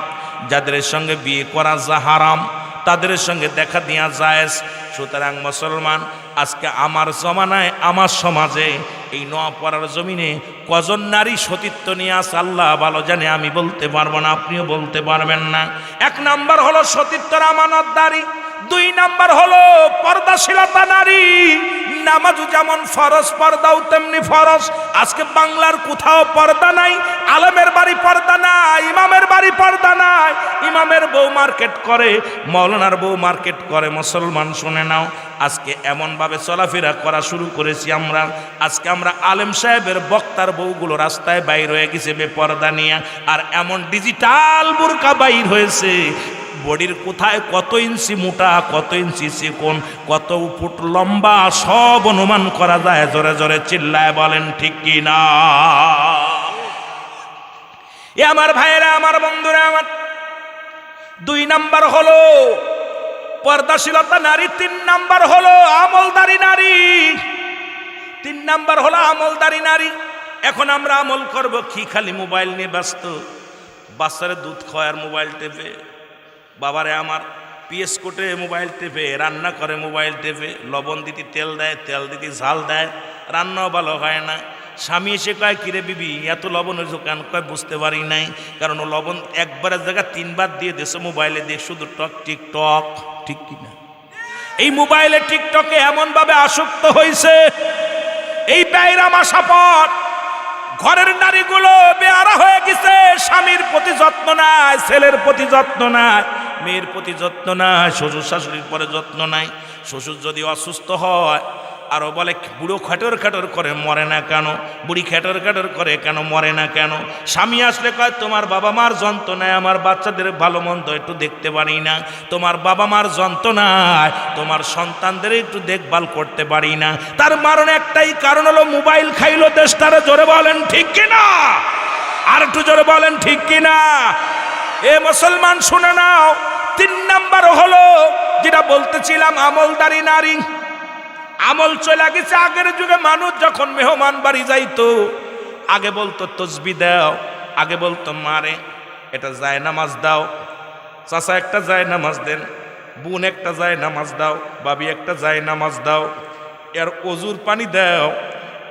যাদের সঙ্গে বিয়ে করা যা হারাম তাদের সঙ্গে দেখা দিয়া যায়। সুতরাং মুসলমান, আজকে আমার জমানায়, আমার সমাজে, এই নোয়াপাড়ার জমিনে কজন নারী সতীত্ব নিয়ে আসে আল্লাহ ভালো জানে। আমি বলতে পারবো না, আপনিও বলতে পারবেন না। 1 নাম্বার হলো সতীত্বর আমানতদারি, 2 নাম্বার হলো পর্দাশীলতা নারী। নামাজও যেমন ফরজ, পর্দাও তেমনি ফরজ। আজকে বাংলার কোথাও পর্দা নাই, আলেমের বাড়ি পর্দা নাই, ইমামের বাড়ি পর্দা নাই। ইমামের বউ মার্কেট করে, মৌলানার বউ মার্কেট করে। মুসলমান শুনে নাও, আজকে এমনভাবে চলাফেরা করা শুরু করেছি আমরা। আজকে আমরা আলেম সাহেবের বক্তার বউগুলো রাস্তায় বাইর হয়ে গেছে বেপর্দা নিয়ে। আর এমন ডিজিটাল বোরকা বাইর হয়েছে, বডির কোথায় কত ইঞ্চি মোটা, কত ইঞ্চি চিকন, কত ফুট লম্বা সব অনুমান করা যায়। জোরে জোরে চিল্লায় বলেন ঠিক কি না? এ আমার ভাইয়েরা, আমার বন্ধুরা আমার, 2 নাম্বার হলো পর্দাশীলতা নারী, 3 নাম্বার হলো আমলদারি নারী। 3 নাম্বার হলো আমলদারি নারী। এখন আমরা আমল করব কি? খালি মোবাইল নিয়ে ব্যস্ত। বাচ্চারে দুধ খাওয়ায় আর মোবাইল টেপে, বাবারে আমার পিএস কোটে মোবাইল টেপে, রান্না করে মোবাইল টেপে, লবণ দিতে তেল দেয়, তেল দিতে ঝাল দেয়, রান্নাও ভালো হয় না। স্বামী এসে কয় কিরে বিবি এত লবণ হয়েছে কেন? কয় বুঝতে পারি নাই, কারণ ও লবণ একবারের জায়গায় 3 বার দিয়ে দিয়েছে মোবাইলে, দিয়ে শুধু টক টিকটক। ঠিক কিনা? এই মোবাইলে টিকটকে এমনভাবে আসক্ত হয়েছে, এই ব্যয়রা মাসাপট ঘরের নারীগুলো বেয়ারা হয়ে গেছে। স্বামীর প্রতি যত্ন নাই, ছেলের প্রতি যত্ন নাই, মেয়ের প্রতি যত্ন নাই, শ্বশুর শাশুড়ির পরে যত্ন নাই। শ্বশুর যদি অসুস্থ হয় আরো বলে বুড়ো খাটর খাটর করে মরে না কেন, বুড়ি খাটর খাটর করে কেন মরে না কেন। স্বামী আসলে কয় তোমার বাবা মার যন্ত্রণায় আমার বাচ্চাদের ভালো মন্দ একটু দেখতে পারি না, তোমার বাবা মার যন্ত্রণায় তোমার সন্তানদের একটু দেখভাল করতে পারি না। তার কারণ একটাই কারণ হলো মোবাইল খাইলো দেশটারে। জোরে বলেন ঠিক কিনা? আর একটু জোরে বলেন ঠিক কিনা? এ মুসলমান শুনে নাও, 3 নাম্বার হলো যেটা বলতেছিলাম আমলদারি নারী। আমল চলে গেছে। আগের যুগে মানুষ যখন মেহমান বাড়ি যাইতো আগে বলতো তসবিহ দাও, আগে বলতো মারে এটা যায় নামাজ দাও, চাচা একটা যায় নামাজ দেন, বোন একটা যায় নামাজ দাও, ভাবি একটা যায় নামাজ দাও, এর অজুর পানি দাও।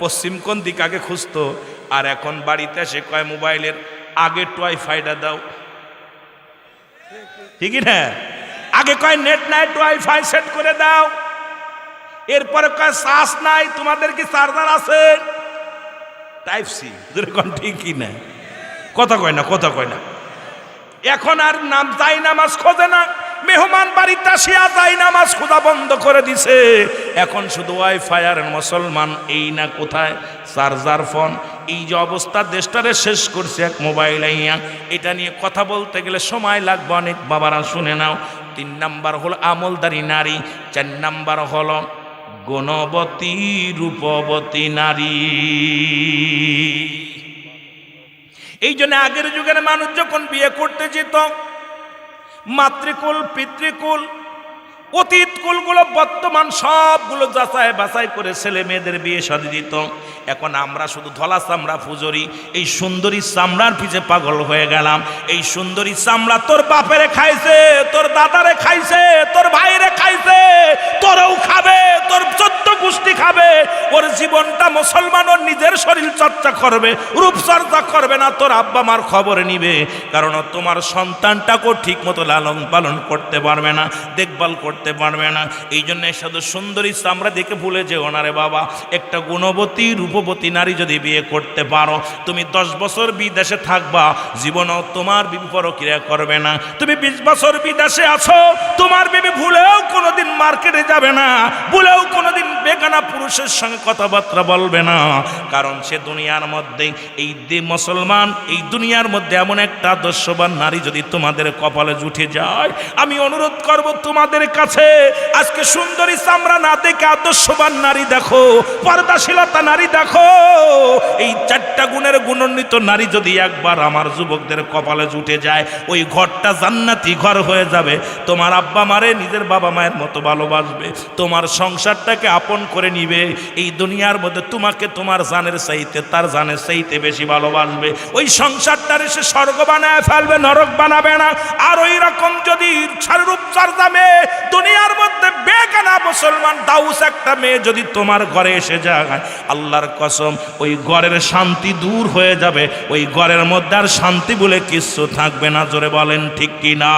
পশ্চিম কোন দিক আগে খুঁজতো, আর এখন বাড়িতে এসে কয় মোবাইলের আগে ওয়াইফাইটা দাও। ঠিকই না? আগে কয় নেট নাই, ওয়াইফাই সেট করে দাও। এরপরে কয় চার্জ নাই, তোমাদের কি চার্জার আছে? Type C. যেরকম ঠিকই না, কথা কয় না, কথা কয় না। এখন আর নাম যাই নামাজ খোঁজে না, মেহমান বাড়িতে আসিয়া যাই নামাজ খোঁজা বন্ধ করে দিছে। এখন শুধু ওয়াইফাই। আর মুসলমান এই না কোথায় চার্জার ফোন। এই যে অবস্থা দেশটারে শেষ করছে এক মোবাইল আইয়া। এটা নিয়ে কথা বলতে গেলে সময় লাগবে অনেক। বাবারা শুনে নাও, 3 নাম্বার হলো আমলদারি নারী, 4 নাম্বার হলো গুণবতী রূপবতী নারী। এই জন্য আগের যুগের মানুষ যখন বিয়ে করতে যেত মাতৃকুল পিতৃকুল অতীত কুলগুলো বর্তমান সবগুলো যাচাই বাছাই করে ছেলে মেয়েদের বিয়ে শাদী দিত। এখন আমরা শুধু ধলা চামড়া ফুজরি, এই সুন্দরী চামড়ার পিছে পাগল হয়ে গেলাম। এই সুন্দরী চামড়া তোর বাপেরে খাইছে, তোর দাদারে খাইছে, তোর ভাইরে খাইছে, তোরও খাবে, তোর 14 গোষ্ঠী খাবে। ওর জীবনটা মুসলমান ওর নিজের শরীর চর্চা করবে, রূপচর্চা করবে না, তোর আব্বা মার খবর নিবে। কারণ তোমার সন্তানটাকেও ঠিক মতো লালন পালন করতে পারবে না, দেখভাল করতে পারবে না। এই জন্য শুধু সুন্দরী চামড়া দেখে ভুলে যেও না রে বাবা। একটা গুণবতী রূপবতী নারী যদি বিয়ে করতে পারো, তুমি 10 বছর বিদেশে থাকবা, জীবনও তোমার বিবি পরক্রিয়া করবে না। তুমি 20 বছর বিদেশে আছো, তোমার বিবি ভুলেও কোনোদিন মার্কেটে যাবে না, ভুলেও কোনোদিন বেগানা পুরুষের সঙ্গে কথাবার্তা বলবে না। কারণ সে দুনিয়ার মধ্যে মুসলমান, এই দুনিয়ার মধ্যে এমন একটা আদর্শবান নারী যদি তোমাদের কপালে জুটে যায়, আমি অনুরোধ করব তোমাদের কাছে, আজকে সুন্দরী চামড়া না দেখে আদর্শবান নারী দেখো, পর্দাশীলতা নারী দেখো। এই 4টা গুণের গুণান্বিত নারী যদি একবার আমার যুবকদের কপালে জুটে যায়, ওই ঘরটা জান্নাতি ঘর হয়ে যাবে। তোমার আব্বা মারে নিজের বাবা মায়ের মতো ভালোবাসবে, তোমার সংসারটাকে আপন করে নিবে। এই দুনিয়ার মধ্যে তোমাকে তোমার জানের চাইতে তার জানের চাইতে বেশি ভালোবাসবে। ওই সংসারটারে সে স্বর্গ বানায় ফেলবে, নরক বানাবে না। আর ওই রকম যদি রূপচর্চা মেয়ে, দুনিয়ার মধ্যে বেগানা মুসলমান দাউস একটা মেয়ে যদি তোমার ঘরে এসে যায়, আল্লাহর কসম ওই ঘরের শান্তি দূর হয়ে যাবে। ওই ঘরের মধ্যে আর শান্তি বলে কিছু থাকবে না। জোরে বলেন ঠিক কি না?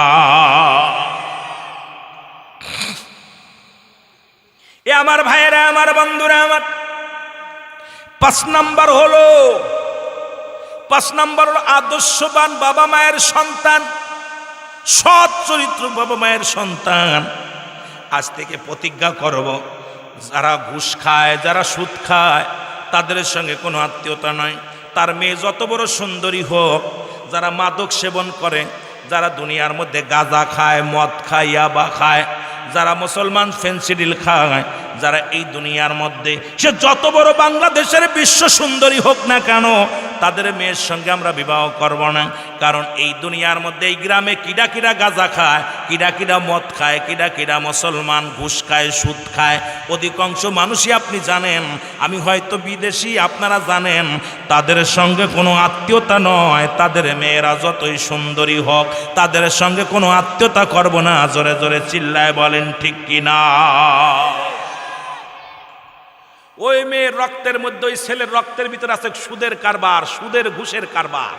এ আমার ভাইয়েরা, আমার বন্ধুরা, আমার 5 নাম্বার হলো আদর্শবান বাবা মায়ের সন্তান, সৎ চরিত্র বাবা মায়ের সন্তান। আজ থেকে প্রতিজ্ঞা করব, যারা ঘুষ খায়, যারা সুদ খায়, তাদের সঙ্গে কোনো আত্মীয়তা নয়। তার মেয়ে যত বড় সুন্দরী হোক, যারা মাদক সেবন করে, যারা দুনিয়ার মধ্যে গাঁজা খায়, মদ খায়, ইয়াবা খায়, যারা মুসলমান ফেন্সিডিল খায়, যারা এই দুনিয়ার মধ্যে সে যত বড় বাংলাদেশের বিশ্ব সুন্দরী হোক না কেন, তাদের মেয়ের সঙ্গে আমরা বিবাহ করব না। কারণ এই দুনিয়ার মধ্যে এই গ্রামে কিডা কিডা গাঁজা খায়, কিডা কিডা মদ খায়, কিডা কিডা মুসলমান ঘুষ খায়, সুদ খায়, অধিকাংশ মানুষই আপনি জানেন, আমি হয়তো বিদেশি, আপনারা জানেন, তাদের সঙ্গে কোনো আত্মীয়তা নয়। তাদের মেয়েরা যতই সুন্দরী হোক, তাদের সঙ্গে কোনো আত্মীয়তা করব না। জোরে জোরে চিল্লায় বলেন ঠিক কিনা? ওই মেয়ের রক্তের মধ্যে, ওই ছেলের রক্তের ভিতরে আছে সুদের কারবার, সুদের ঘুষের কারবার।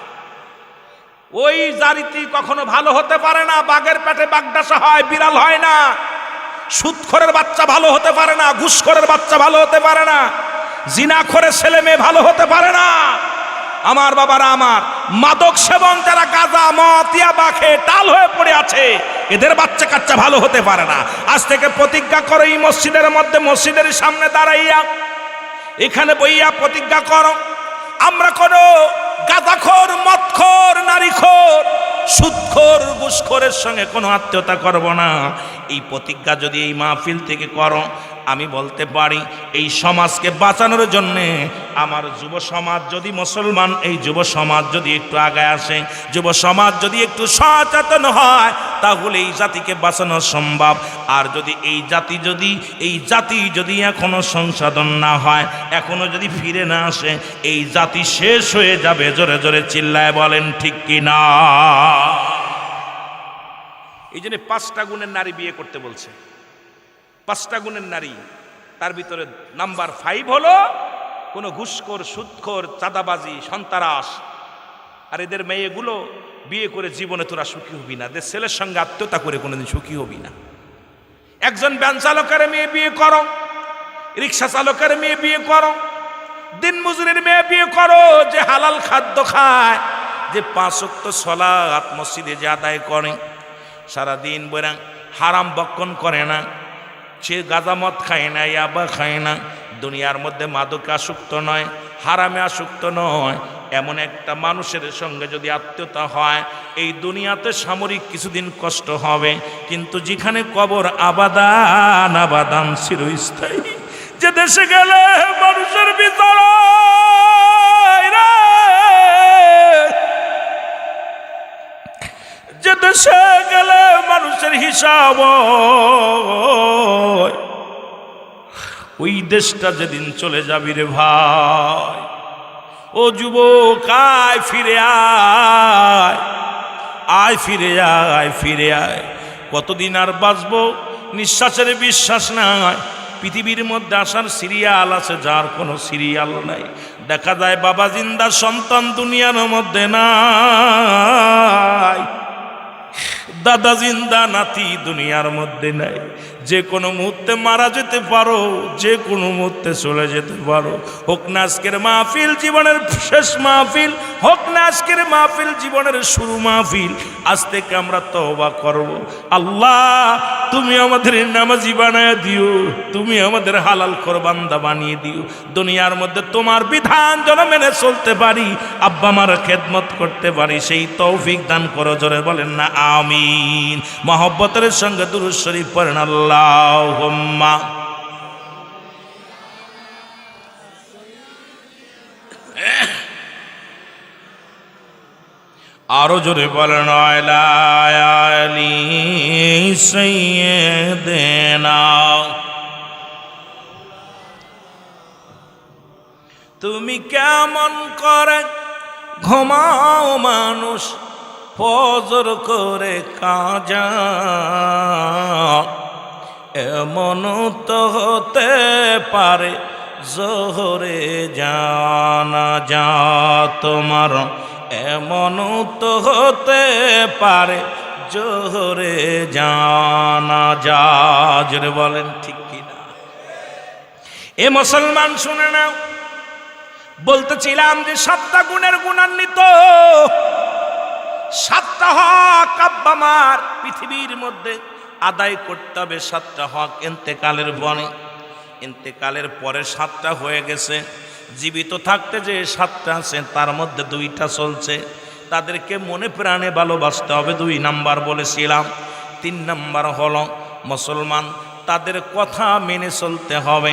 ওই জারিতি কখনো ভালো হতে পারে না। বাঘের পেটে বাগডাসা হয়, বিড়াল হয় না। সুদখোরের বাচ্চা ভালো হতে পারে না, ঘুষখোরের বাচ্চা ভালো হতে পারে না, জিনাখোরের ছেলে মেয়ে ভালো হতে পারে না। আমার বাবারা, আমার মাদক সেবন যারা গাঁজা মদ ইয়াবা খেয়ে টাল হয়ে পড়ে আছে, এদের বাচ্চা কাচ্চা ভালো হতে পারে না। আজ থেকে প্রতিজ্ঞা করো, এই মসজিদের মধ্যে, মসজিদের সামনে দাঁড়াইয়া এখানে বইয়া প্রতিজ্ঞা করো, আমরা কোনো গাঁজাখোর, মদখোর, নারীখোর, সুদখোর, ঘুষখোরের সঙ্গে কোনো আত্মীয়তা করব না। এই প্রতিজ্ঞা যদি এই মাহফিল থেকে করো, আমি বলতে পারি এই সমাজকে বাঁচানোর জন্যে আমার যুব সমাজ যদি মুসলমান, এই যুব সমাজ যদি একটু আগায় আসে, যুব সমাজ যদি একটু সচেতন হয়, তাহলে এই জাতিকে বাঁচানো সম্ভব। আর যদি এই জাতি যদি এখনো সংশোধন না হয়, এখনো যদি ফিরে না আসে, এই জাতি শেষ হয়ে যাবে। জোরে জোরে চিল্লায় বলেন ঠিক কিনা? এই জন্য 5টা গুণের নারী বিয়ে করতে বলছে। 5টা গুণের নারী, তার ভিতরে নাম্বার 5 হলো কোনো ঘুষখোর, সুদখোর, চাঁদাবাজি, সন্ত্রাস। আর এদের মেয়েগুলো বিয়ে করে জীবনে তোরা সুখী হবি না, এদের ছেলের সঙ্গে আত্মীয়তা করে কোনোদিন সুখী হবি না। একজন ভ্যান চালকের মেয়ে বিয়ে করো, রিক্সা চালকের মেয়ে বিয়ে করো, দিন মজুরের মেয়ে বিয়ে করো, যে হালাল খাদ্য খায়, যে 5 ওয়াক্ত সালাত মসজিদে যে আদায় করে, সারাদিন বৈরাং হারাম বক্ষণ করে না, সে গাঁজা মদ খায় না, ইয়াবা খায় না, দুনিয়ার মধ্যে মাদকে আসক্ত নয়, হারামে আসক্ত নয়, এমন একটা মানুষের সঙ্গে যদি আত্মীয়তা হয়, এই দুনিয়াতে সামরিক কিছুদিন কষ্ট হবে, কিন্তু যেখানে কবর আবাদান আবাদান চিরস্থায়ী। যে দেশে গেলে মানুষের বিচার, যে দেশে গেলে মানুষের হিসাব হয়। ওই দেশটা যেদিন চলে যাবি রে ভাই, ও যুবক আয় ফিরে আয়, আয় ফিরে আয়, ফিরে আয়। কতদিন আর বাঁচবো, নিঃশ্বাসের বিশ্বাস নাই। পৃথিবীর মধ্যে আসার সিরিয়াল আছে, যার কোনো সিরিয়াল নাই। দেখা যায় বাবা জিন্দা, সন্তান দুনিয়ার মধ্যে নাই। দাদা জিন্দা, নাতি দুনিয়ার মধ্যে নাই। যে কোনো মুহূর্তে মারা যেতে পারো, যে কোনো মুহূর্তে চলে যেতে পারো। হোক না আজকের মাহফিল জীবনের শেষ মাহফিল, হোক না আজকের মাহফিল জীবনের শুরু মাহফিল। আজ থেকে আমরা তওবা করব। আল্লাহ তুমি আমাদের নামাজি বানায় দিও, তুমি আমাদের হালাল কোরবান্দা বানিয়ে দিও। দুনিয়ার মধ্যে তোমার বিধান যেন মেনে চলতে পারি, আব্বা মার খেদমত করতে পারি, সেই তৌফিক দান করো। জোরে বলেন না আমিন। মহব্বতের সঙ্গে দুরূদ শরীফ পড়েন আল্লাহুম্মা। আরো জোরে বলেন আলা আলি সাইয়্যিদিনা। তুমি কেমন করে ঘুমাও মানুষ, ফজর করে কাজা, এমন তো হতে পারে জোহরে জানাজা তোমার, এমন তো হতে পারে জোহরে জানাজা। জোরে বলেন ঠিক কিনা? এ মুসলমান শুনে নাও, বলতেছিলাম যে 7টা গুণের গুণান্বিত, 7টা হক আব্বা মার পৃথিবীর মধ্যে আদায় করতে হবে। 7টা হক ইন্তেকালের বনে, ইন্তেকালের পরে 7টা হয়ে গেছে। জীবিত থাকতে যে 7টা আছে তার মধ্যে 2টা চলছে। তাদেরকে মনে প্রাণে ভালোবাসতে হবে, 2 নাম্বার বলেছিলাম। 3 নাম্বার হলো মুসলমান, তাদের কথা মেনে চলতে হবে,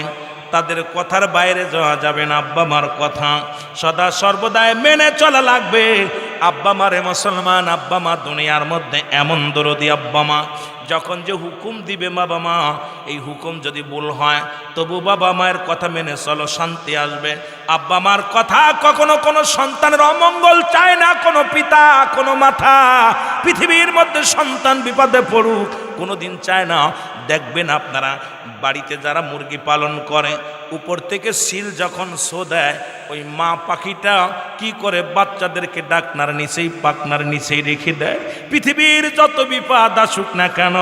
তাদের কথার বাইরে যাওয়া যাবে না। আব্বা মার কথা সদা সর্বদাই মেনে চলা লাগবে। আব্বা মারে মুসলমান, আব্বা মা দুনিয়ার মধ্যে এমন দরদি আব্বা মা, যখন যে হুকুম দিবে বাবা মা, এই হুকুম যদি ভুল হয় তবু বাবা মায়ের কথা মেনে চলো, শান্তি আসবে। আব্বা মার কথা কখনো কোনো সন্তানের অমঙ্গল চায় না। কোনো পিতা, কোনো মাথা পৃথিবীর মধ্যে সন্তান বিপদে পড়ুক কোনোদিন চায় না। দেখবেন আপনারা বাড়িতে যারা মুরগি পালন করে, উপর থেকে সিল যখন শো দেয়, ওই মা পাখিটা কি করে বাচ্চাদেরকে ডাকনার নিচেই, পাকনার নিচেই রেখে দেয়। পৃথিবীর যত বিপদ আসুক না কেন,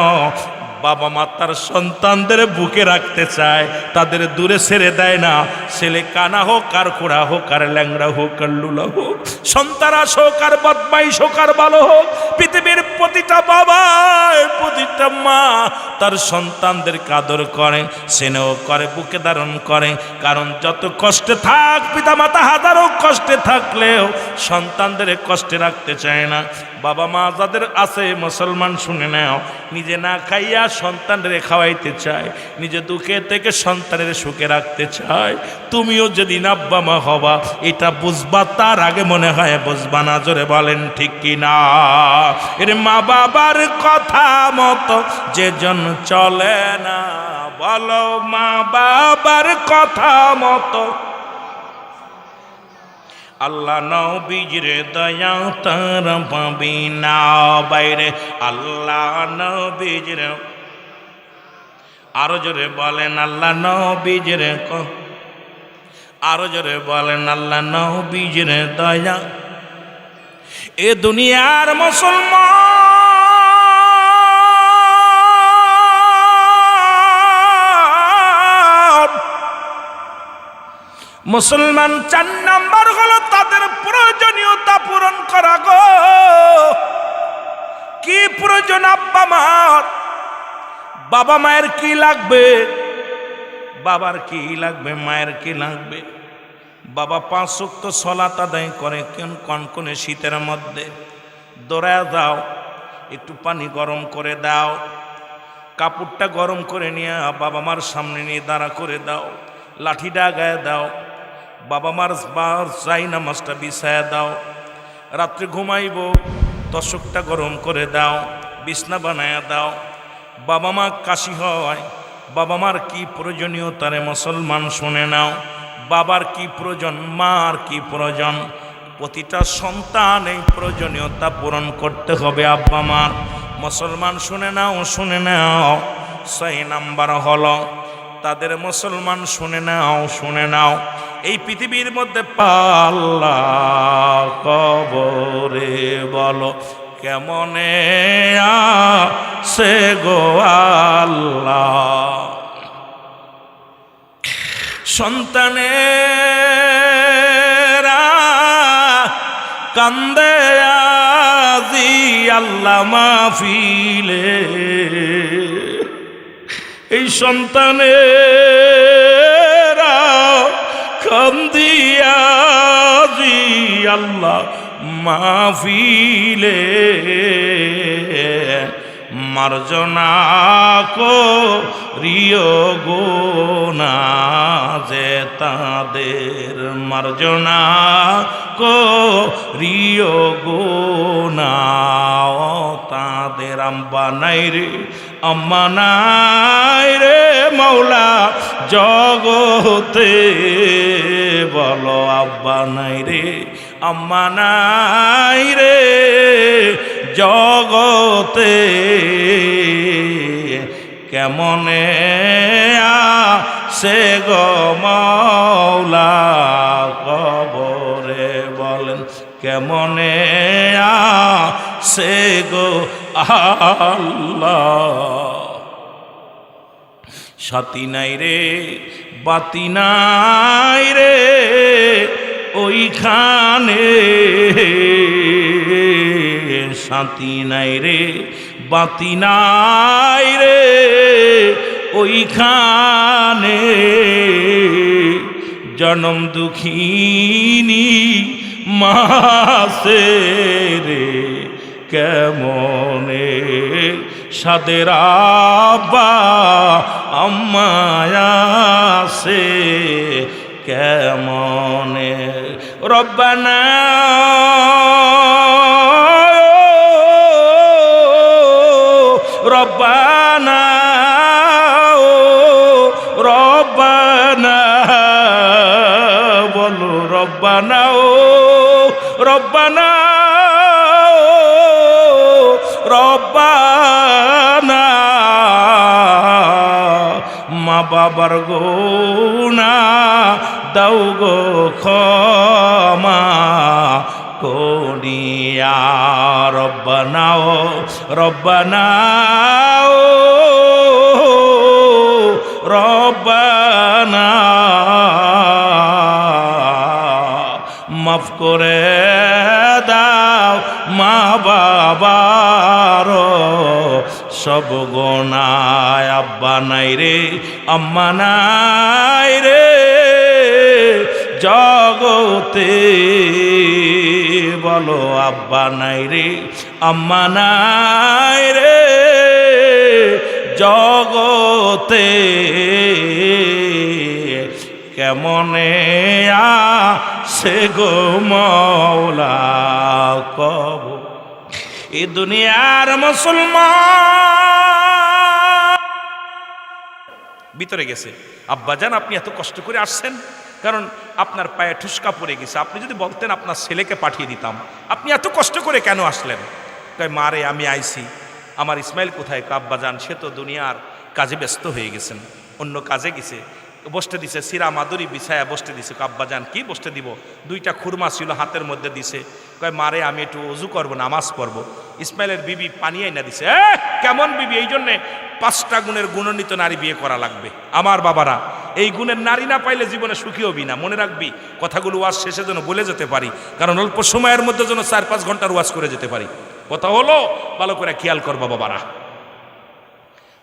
বাবা মা তার সন্তানদের বুকে রাখতে চায়, তাদের দূরে ছেড়ে দেয় না। ছেলে কানা হোক আর খোড়া হোক আর ল্যাংড়া হোক আর লুলা হোক, সন্তানাস হোক আর বদমাইশ হোক আর ভালো হোক, পৃথিবীর প্রতিটা বাবা, প্রতিটা মা তার সন্তানদের আদর করে, স্নেহ করে, বুকে ধারণ করে। কারণ যত কষ্টে থাক পিতা মাতা, হাজারো কষ্টে থাকলেও সন্তানদের কষ্টে রাখতে চায় না। বাবা মা যাদের আছে মুসলমান শুনে নাও, নিজে না খাইয়া সন্তানদের খাওয়াইতে চায়, নিজে দুঃখে থেকে সন্তানের সুখে রাখতে চায়। তুমিও যদি আব্বা মা হবা এটা বুঝবা, তার আগে মনে হয় বুঝবা না। জোরে বলেন ঠিক কিনা? এর মা বাবার কথা মতো যে জন চলে না, বলো মা বাবার কথা মতো আল্লাহ নবীর দয়া তার পাবি না বাইরে। আল্লাহ নবীর, আরো জোরে বলেন আল্লাহ নবীর, আরো জোরে বলেন আল্লাহ নবীর দয়া। এ দুনিয়ার মুসলমান 4 নাম্বার হলো তাদের প্রয়োজনীয়তা পূরণ করা গো। কি প্রয়োজন আব্বা মার? বাবা মায়ের কি লাগবে? বাবার কি লাগবে? মায়ের কি লাগবে? বাবা 5 ওয়াক্ত সালাত আদায় করে, কনকনে শীতের মধ্যে দৌড়ায় দাও, একটু পানি গরম করে দাও, কাপড়টা গরম করে নিয়ে বাবা মার সামনে নিয়ে দাঁড়া করে দাও, লাঠিটা গায়ে দাও, বাবা মার চাই নামাজটা বিছায়া দাও। রাত্রে ঘুমাইব, তোশকটা গরম করে দাও, বিছনা বানায়া দাও, বাবা মা কাশি হয়, বাবা মার কি প্রয়োজনীয়তারে মুসলমান শুনে নাও। বাবার কি প্রয়োজন, মার কি প্রয়োজন, প্রতিটা সন্তান এই প্রয়োজনীয়তা পূরণ করতে হবে আব্বা মার। মুসলমান শুনে নাও, শুনে নাও। 6 নাম্বার হলো তাদের মুসলমান শুনে নাও, শুনে নাও। এই পৃথিবীর মধ্যে পাল্লা কবরে বলো কেমনে আছে গো আল্লাহ। সন্তানেরা কান্দে আজি আল্লাহ মাহফিলে, এই সন্তানেরা কান্দিয়া আজি আল্লাহ মাহফিলে, মার্জনা করিও গোনা যে তাদের, মার্জনা করিও গোনা তাদের। আম্বা নাই রে, আম্মা নাই রে মৌলা জগতে বলো আব্বা নাই রে, আম্মা নাই রে জগতে, কেমনে আছে গো মৌলা কবরে বলেন কেমনে আছে গো আল্লাহ। সাথী নাই রে, বাতি নাই রে ওইখানে, সাথী নাই রে, বাতি নাই রে ওইখানে, জনম দুঃখিনী মাসে রে কেমনে সাদের আব্বা আম্মায়াসে কেমনে। রব্বানা রব্বানা রব্বানা বলো রব্বানা ও রব্বানা রব্বানা, মা বাবার গোনা দাও গো ক্ষমা করিয়া। রব্বানা ও রব্বানা ও রব্বানা, মাফ করে দাও মা বাবার সব গোনায়। আব্বা নাই রে, আম্মা নাই রে জগতে বলো আব্বা নাই রে, আম্মা নাই রে জগতে, কেমনে আসে গো মৌলা কব। এই দুনিয়ার মুসলমান ভিতরে গেছে, আব্বাজান আপনি এত কষ্ট করে আসছেন, কারণ আপনার পায়ে ঠুসকা পড়ে গেছে, আপনি যদি বলতেন আপনার ছেলেকে পাঠিয়ে দিতাম, আপনি এত কষ্ট করে কেন আসলেন? তাই মারে আমি আইছি, আমার ইসমাইল কোথায়? আব্বাজান সে তো দুনিয়ার কাজে ব্যস্ত হয়ে গেছেন, অন্য কাজে গেছে, বসতে দিছে, সিরা মাদুরি বিছায়া বসতে দিছে। আব্বাজান কি বসতে দিব? 2টা খুরমা ছিল হাতের মধ্যে দিছে, কয় মারে আমি একটু ওযু করবো, নামাজ পড়বো। ইসমাইলের বিবি পানি আইনা দিছে। কেমন বিবি? এই জন্যে 5টা গুণের গুণান্বিত নারী বিয়ে করা লাগবে। আমার বাবারা, এই গুণের নারী না পাইলে জীবনে সুখী হবি না। মনে রাখবি, কথাগুলো ওয়াজ শেষে যেন বলে যেতে পারি, কারণ অল্প সময়ের মধ্যে যেন 4-5 ঘন্টার ওয়াজ করে যেতে পারি। কথা হলো, ভালো করে খেয়াল করবা বাবারা।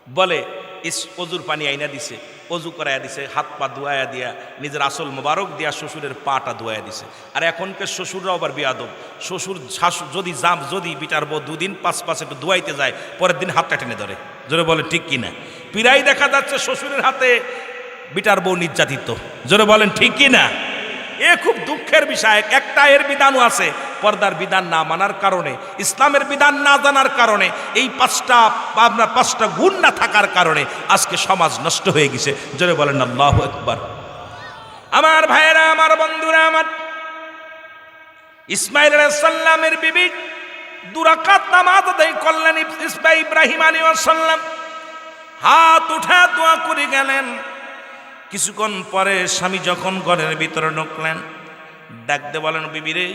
বলে অজুর পানি আইনা দিছে, অজু করাইয়া দিছে, হাত পা ধোয়াইয়া দিয়া নিজের আসল মোবারক দিয়া শ্বশুরের পাটা ধোয়াইয়া দিছে। আর এখনকার শ্বশুররাও আবার বেয়াদব। শ্বশুর যদি বিটার বউ 2 দিন 5 একটু ধোয়াইতে যায়, পরের দিন হাতটা টেনে ধরে। জোরে বলে ঠিক কিনা? প্রায় দেখা যাচ্ছে শ্বশুরের হাতে বিটার বউ নির্যাতিত। জোরে বলেন ঠিক কিনা? এ খুব দুঃখের বিষয়। একটা এর বিধানও আছে, পর্দার বিধান না মানার কারণে, ইসলামের বিধান না জানার কারণে, এই পাঁচটা গুণ না থাকার কারণে আজকে সমাজ নষ্ট হয়ে গেছে। জোরে বলেন আল্লাহু আকবার। আমার ভাইয়েরা, আমার বন্ধুরা, আমার ইসমাইল আলাইহিস সালামের বিবি 2 রাকাত নামাজ আদায় করলেন। ইব্রাহিম আলাইহিস সালাম হাত উঠা দোয়া করে গেলেন। কিছুক্ষণ পরে স্বামী যখন ঘরের ভিতরে ঢুকলেন, ডাকতে বলেন, বিবি রে,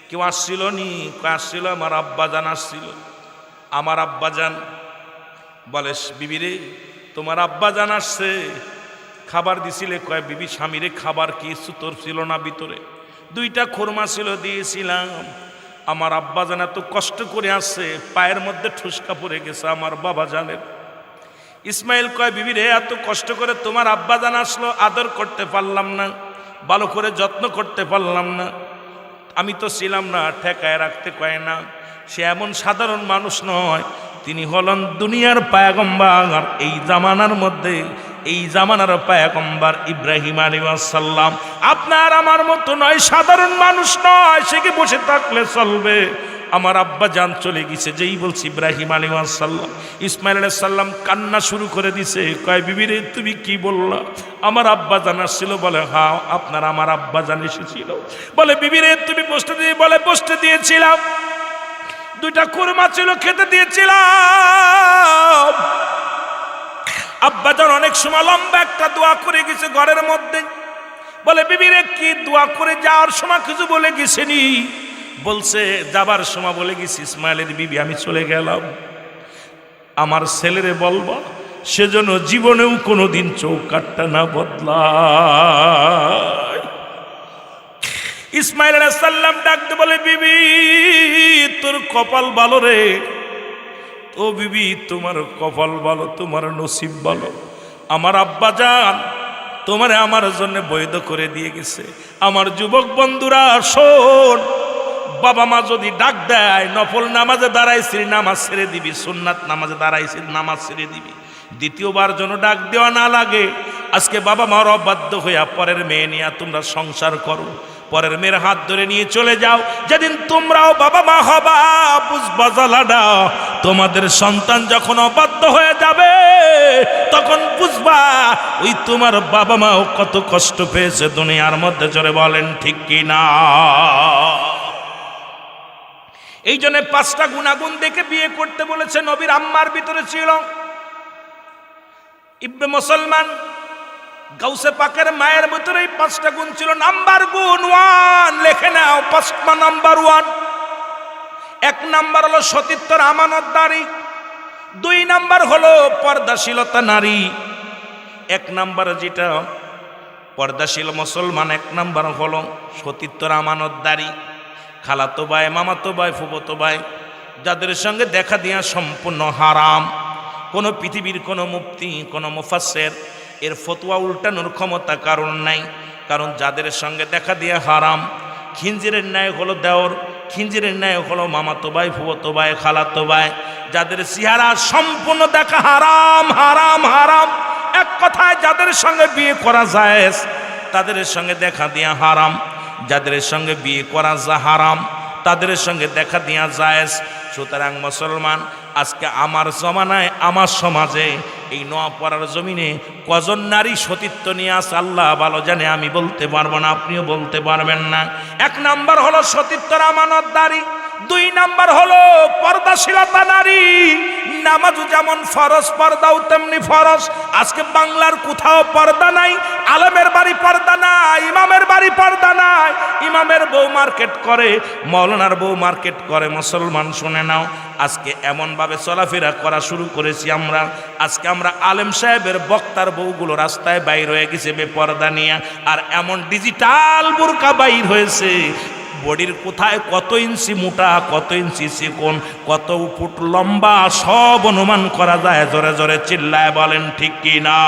কেউ আসছিল নি? আসছিল, আমার আব্বাজান আসছিল। আমার আব্বাজান? বলে, বিবি রে, তোমার আব্বাজান আসছে, খাবার দিছিলে? কয়, বিবি, স্বামীরে খাবার কিছু তোর ছিল না ভিতরে? 2টা খুরমা ছিল, দিয়েছিলাম। আমার আব্বাজান এত কষ্ট করে আসছে, পায়ের মধ্যে ঠুসকা পড়ে গেছে আমার বাবা জানের। ইসমাইল কয়, বিবি রে, এত কষ্ট করে তোমার আব্বাজান আসলো, আদর করতে পারলাম না, ভালো করে যত্ন করতে পারলাম না, আমি তো ছিলাম না, ঠেকায় রাখতে কয় না। সে এমন সাধারণ মানুষ নয়, তিনি হলেন দুনিয়ার পয়গম্বর। এই জামানার মধ্যে, এই জামানার পয়গম্বর ইব্রাহিম আলাইহিস সালাম আপনার আমার মতো নয়, সাধারণ মানুষ নয়। সে কি বসে থাকলে চলবে? আমার আব্বা জান চলে গেছে, যেই বলছি ইব্রাহিম আলাইহিস সালাম, ইসমাইল আলাইহিস সালাম কান্না শুরু করে দিছে। কয়, বিবি রে, তুমি কি বললা? আমার আব্বা জান আসছিল? বলে, হ্যাঁ, আপনার আমার আব্বা জান এসেছিল। বলে, বিবি রে, তুমি বসতে দিয়ে? বলে, বসতে দিয়েছিলাম, 2টা কুরমা ছিল, খেতে দিয়েছিলাম। আব্বা জান অনেক সময় লম্বা একটা দোয়া করে গেছে ঘরের মধ্যে। বলে, বিবি রে, কি দোয়া করে যাওয়ার সময় কিছু বলে গেছেনি? বলছে, যাবার সময় বলে গেছি, ইসমাইলের বিবি, আমি চলে গেলাম, আমার ছেলেরে বলবা সেজন্য জীবনেও কোনোদিন চৌকাটটা না বদলায়। ইসমাইল আলাইহিস সালাম ডাকতে বলে, বিবি, তোর কপাল ভালো রে। ও বিবি, তোমার কপাল ভালো, তোমার নসিব ভালো। আমার আব্বা জান তোমারে আমার জন্য বৈধ করে দিয়ে গেছে। আমার যুবক বন্ধুরা, শোন, বাবা মা যদি ডাক দেয়, নফল নামাজে দাঁড়াইছিস, নামাজ ছেড়ে দিবি, সুন্নাত নামাজে দাঁড়াইছিস, নামাজ ছেড়ে দিবি। দ্বিতীয়বার যেন ডাক দেওয়া না লাগে। আজকে বাবা মার অবাধ্য হইয়া পরের মেয়ে নিয়ে তোমরা সংসার করো, পরের মেয়ের হাত ধরে নিয়ে চলে যাও। যেদিন তোমরাও বাবা মা হবা, বুঝবা জ্বালাটা। তোমাদের সন্তান যখন অবাধ্য হয়ে যাবে, তখন বুঝবা ওই তোমার বাবা মাও কত কষ্ট পেয়েছে দুনিয়ার মধ্যে। জোরে বলেন ঠিক কি না? এই জন্য 5টা গুণাগুণ দেখে বিয়ে করতে বলেছে। নবীর আম্মার ভিতরে ছিল। ইবনে মুসলমান গাউসে পাকের মায়ের ভিতরে 5টা গুণ ছিল। নাম্বার গুণ 1, লেখে নাও, 5 নাম্বার 1। 1 নাম্বার হলো সতীত্বর আমানতদারি। 2 নাম্বার হলো পর্দাশীলতা নারী। 1 নাম্বার যেটা পর্দাশীল মুসলমান, 1 নাম্বার হলো সতীত্বর আমানতদারি। খালাতো ভাই, মামাতো ভাই, ফুফতো ভাই, যাদের সঙ্গে দেখা দেওয়া সম্পূর্ণ হারাম। কোনো পৃথিবীর কোনো মুফতি, কোনো মুফাসসির এর ফতোয়া উল্টানোর ক্ষমতা কারণ নাই। কারণ যাদের সঙ্গে দেখা দেওয়া হারাম, খিঞ্জিরের ন্যায় হলো দেওর, খিঞ্জিরের ন্যায় হলো মামাতো ভাই, ফুফতো ভাই, খালাতো ভাই, যাদের চেহারা সম্পূর্ণ দেখা হারাম, হারাম, হারাম। এক কথায় যাদের সঙ্গে বিয়ে করা যায় তাদের সঙ্গে দেখা দেওয়া হারাম, যাদের সঙ্গে বিয়ে করা যায় হারাম, তাদের সঙ্গে দেখা দেওয়া যায়। সুতরাং মুসলমান, আজকে আমার জমানায়, আমার সমাজে, এই নোয়াপাড়ার জমিনে কজন নারী সতীত্ব নিয়ে আসে আল্লাহ ভালো জানে, আমি বলতে পারবো না, আপনিও বলতে পারবেন না। 1 নাম্বার হলো সতীত্বর আমানতদারি। 2 নাম্বার হলো পর্দাশীলতা নারী। নামাজও যেমন ফরজ, পর্দাও তেমনি ফরজ। আজকে বাংলার কোথাও পর্দা নাই, আলেমের বাড়ি পর্দা নাই, ইমামের বাড়ি পর্দা নাই। ইমামের বউ মার্কেট করে, মৌলানার বউ মার্কেট করে। মুসলমান শুনে নাও, আজকে এমনভাবে চলাফেরা করা শুরু করেছি আমরা। আজকে আমরা আলেম সাহেবের বক্তার বউগুলো রাস্তায় বাইর হয়ে গেছে বেপর্দা নিয়ে। আর এমন ডিজিটাল বোরকা বাইর হয়েছে, বডির কোথায় কত ইঞ্চি মোটা, কত ইঞ্চি চিকন, কত ফুট লম্বা, সব অনুমান করা যায়। জোরে জোরে চিল্লায় বলেন ঠিক কি না?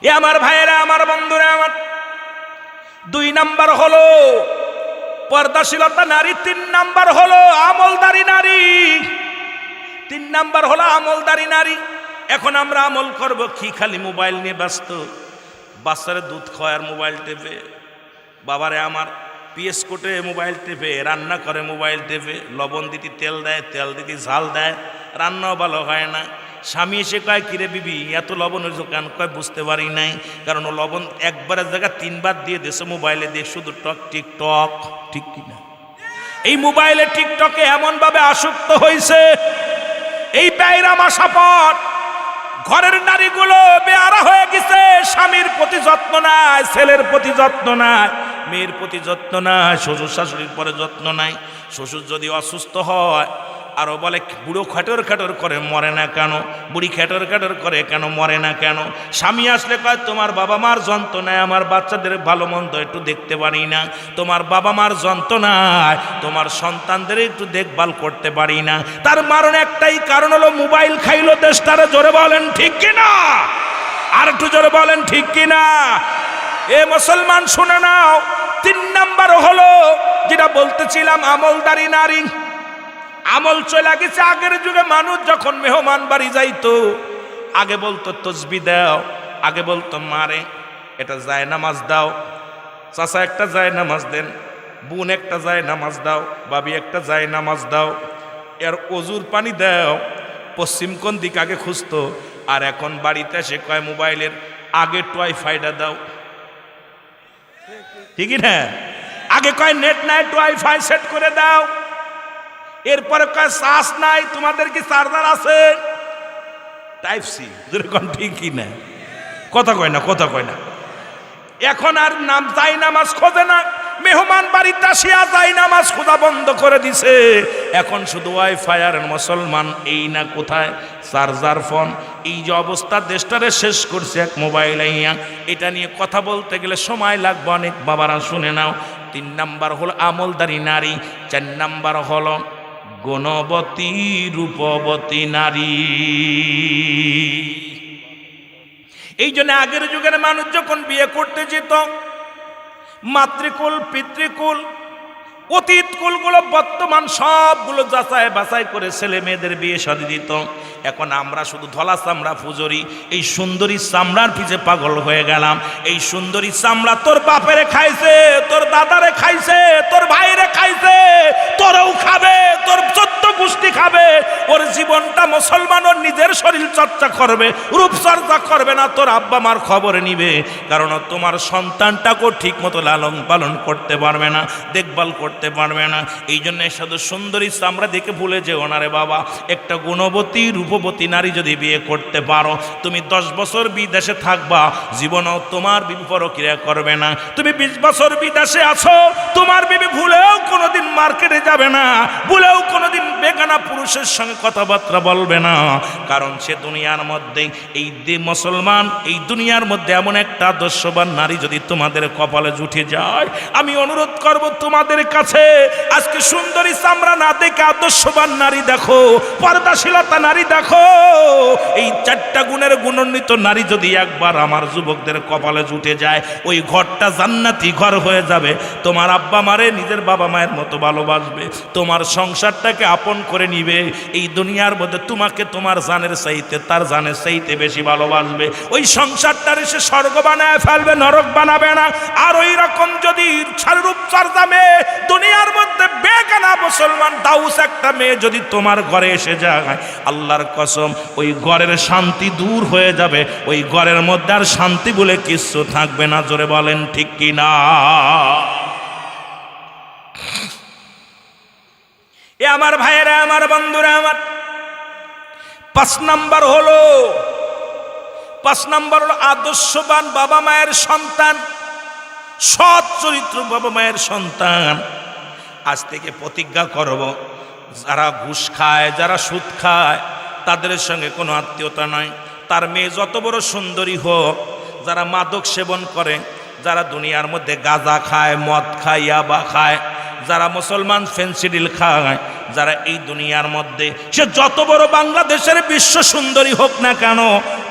এ আমার ভাইয়েরা, আমার বন্ধুরা, আমার 2 নাম্বার হলো পর্দাশীলতা নারী। 3 নাম্বার হলো আমলদারি নারী। 3 নাম্বার হলো আমলদারি নারী। এখন আমরা আমল করব কি? খালি মোবাইল নিয়ে ব্যস্ত। বাচ্চারে দুধ খাওয়ার মোবাইল টেপে। বাবারে আমার, পিএস কোটে মোবাইল টেপে, রান্না করে মোবাইল টেপে, লবণ দিতে তেল দেয়, তেল দিতে ঝাল দেয়, রান্নাও ভালো হয় না। স্বামী এসে কয়, কিরে বিবি এত লবণ হয়েছে কেন? কয় বুঝতে পারি নাই, কারণ ও লবণ একবারের জায়গা 3 বার দিয়ে দেশে মোবাইলে দিয়ে শুধু টিকটক। ঠিক কিনা? এই মোবাইলে টিকটকে এমনভাবে আসক্ত হয়েছে, এই ব্যয়রাম আশাপট ঘরের নারীগুলো বেয়ারা হয়ে গেছে। স্বামীর প্রতি যত্ন নাই, ছেলের প্রতি যত্ন নাই, মেয়ের প্রতি যত্ন নাই, শ্বশুর শাশুড়ির পরে যত্ন নাই। শ্বশুর যদি অসুস্থ হয় আরও বলে বুড়ো খাটর খাটর করে মরে না কেন, বুড়ি খাটর খাটর করে কেন মরে না কেন। স্বামী আসলে কয়, তোমার বাবা মার যন্ত্রণায় আমার বাচ্চাদের ভালো মন্দ একটু দেখতে পারি না, তোমার বাবা মার যন্ত্রণায় তোমার সন্তানদের একটু দেখভাল করতে পারি না। তার মারণ একটাই কারণ হলো মোবাইল খাইলো দেশটারে। জোরে বলেন ঠিক কিনা? আর একটু জোরে বলেন ঠিক কিনা? এ মুসলমান শুনে নাও, 3 নাম্বার হলো যেটা বলতেছিলাম, আমলদারি নারী। আমল চলে গেছে। আগের যুগে মানুষ যখন মেহমান বাড়ি যাইতো, আগে বলতো তসবি দাও, আগে বলতো মারে এটা যায় নামাজ দাও, চাচা একটা যায় নামাজ দেন, বোন একটা যায় নামাজ দাও, ভাবি একটা যায় নামাজ দাও, এর অজুর পানি দাও। পশ্চিম কোন দিক আগে খুঁজতো, আর এখন বাড়িতে এসে কয় মোবাইলের আগে ওয়াইফাইটা দাও। ঠিকই না? আগে কয় নেট নাই, ওয়াইফাই সেট করে দাও। এরপরে কয় চার্জ নাই, তোমাদের কি চার্জার আছে? Type C. যেরকম ঠিকই না, কথা কয় না, কথা কয় না। এখন আর নাম যাই নামাজ খোঁজে না, মেহমান বাড়িতে আসিয়া যাই নামাজ খোঁজা বন্ধ করে দিছে। এখন শুধু ওয়াইফাই। আর মুসলমান এই না কোথায় চার্জার ফোন। এই যে অবস্থা দেশটারে শেষ করছে এক মোবাইল আইয়া। এটা নিয়ে কথা বলতে গেলে সময় লাগবে অনেক। বাবারা শুনে নাও, 3 নাম্বার হলো আমলদারি নারী। 4 নাম্বার হলো গুণবতী রূপবতী নারী। এই জন্য আগের যুগের মানুষ যখন বিয়ে করতে যেত, মাতৃকুল পিতৃকুল অতীত কুলগুলো বর্তমান সবগুলো যাচাই বাছাই করে ছেলে মেয়েদের বিয়ে শাদী দিত। এখন আমরা শুধু ধলা চামড়া ফুজরি, এই সুন্দরী চামড়ার পিছে পাগল হয়ে গেলাম। এই সুন্দরী চামড়া তোর বাপেরে খাইছে, তোর দাদারে খাইছে, তোর ভাইরে খাইছে, তোরও খাবে, তোর 14 গোষ্ঠী খাবে। ওর জীবনটা মুসলমান ওর নিজের শরীর চর্চা করবে, রূপচর্চা করবে না, তোর আব্বা মার খবর নিবে। কারণ তোমার সন্তানটাকেও ঠিক মতো লালন পালন করতে পারবে না, দেখভাল করতে পারবে না। এই জন্য শুধু সুন্দরী চামড়া দেখে ভুলে যেও না রে বাবা। একটা গুণবতী রূপবতী নারী যদি বিয়ে করতে পারো, তুমি 10 বছর বিদেশে থাকবা, জীবনেও তোমার বিবি পরক্রিয়া করবে না। তুমি 20 বছর বিদেশে আছো, তোমার বিবি ভুলেও কোনোদিন মার্কেটে যাবে না, ভুলেও কোনোদিন বেগানা পুরুষের সঙ্গে কথাবার্তা বলবে না। কারণ সে দুনিয়ার মধ্যে এই মুসলমান, এই দুনিয়ার মধ্যে এমন একটা আদর্শবান নারী যদি তোমাদের কপালে জুটে যায়, আমি অনুরোধ করব তোমাদের কাছে, আজকে সুন্দরী চামড়া না দেখে আদর্শবান নারী দেখো, পর্দাশীলতা নারী দেখো। এই 4টা গুণের গুণান্বিত নারী যদি একবার আমার যুবকদের কপালে জুটে যায়, ওই ঘরটা জান্নাতি ঘর হয়ে যাবে। তোমার আব্বা মারে নিজের বাবা মায়ের মতো ভালোবাসবে, তোমার সংসারটাকে আপন করে নিবে। এই দুনিয়ার মধ্যে তোমাকে তোমার জানের চাইতে তার জানের চাইতে বেশি ভালোবাসবে। ওই সংসারটারে সে স্বর্গ বানায় ফেলবে, নরক বানাবে না। আর ওই রকম যদি রূপচর্চা মেয়ে দুনিয়ার মধ্যে বেগানা মুসলমান দাউস একটা মেয়ে যদি তোমার ঘরে এসে যায়, আল্লাহর কসম ওই ঘরের শান্তি দূর হয়ে যাবে। ওই ঘরের মধ্যে আর শান্তি বলে কিছু থাকবে না। জোরে বলেন ঠিক কিনা? এ আমার ভাইয়েরা, আমার বন্ধুরা, আমার 5 নাম্বার হলো আদর্শবান বাবা মায়ের সন্তান, সৎ চরিত্র বাবা মায়ের সন্তান। আজ থেকে প্রতিজ্ঞা করব, যারা ঘুষ খায়, যারা সুদ খায়, তাদের সঙ্গে কোনো আত্মীয়তা নয়। তার মেয়ে যত বড় সুন্দরী হোক, যারা মাদক সেবন করে, যারা দুনিয়ার মধ্যে গাঁজা খায়, মদ খায়, ইয়াবা খায়, যারা মুসলমান ফেন্সিডিল খায়, যারা এই দুনিয়ার মধ্যে সে যত বড় বাংলাদেশের বিশ্ব সুন্দরী হোক না কেন,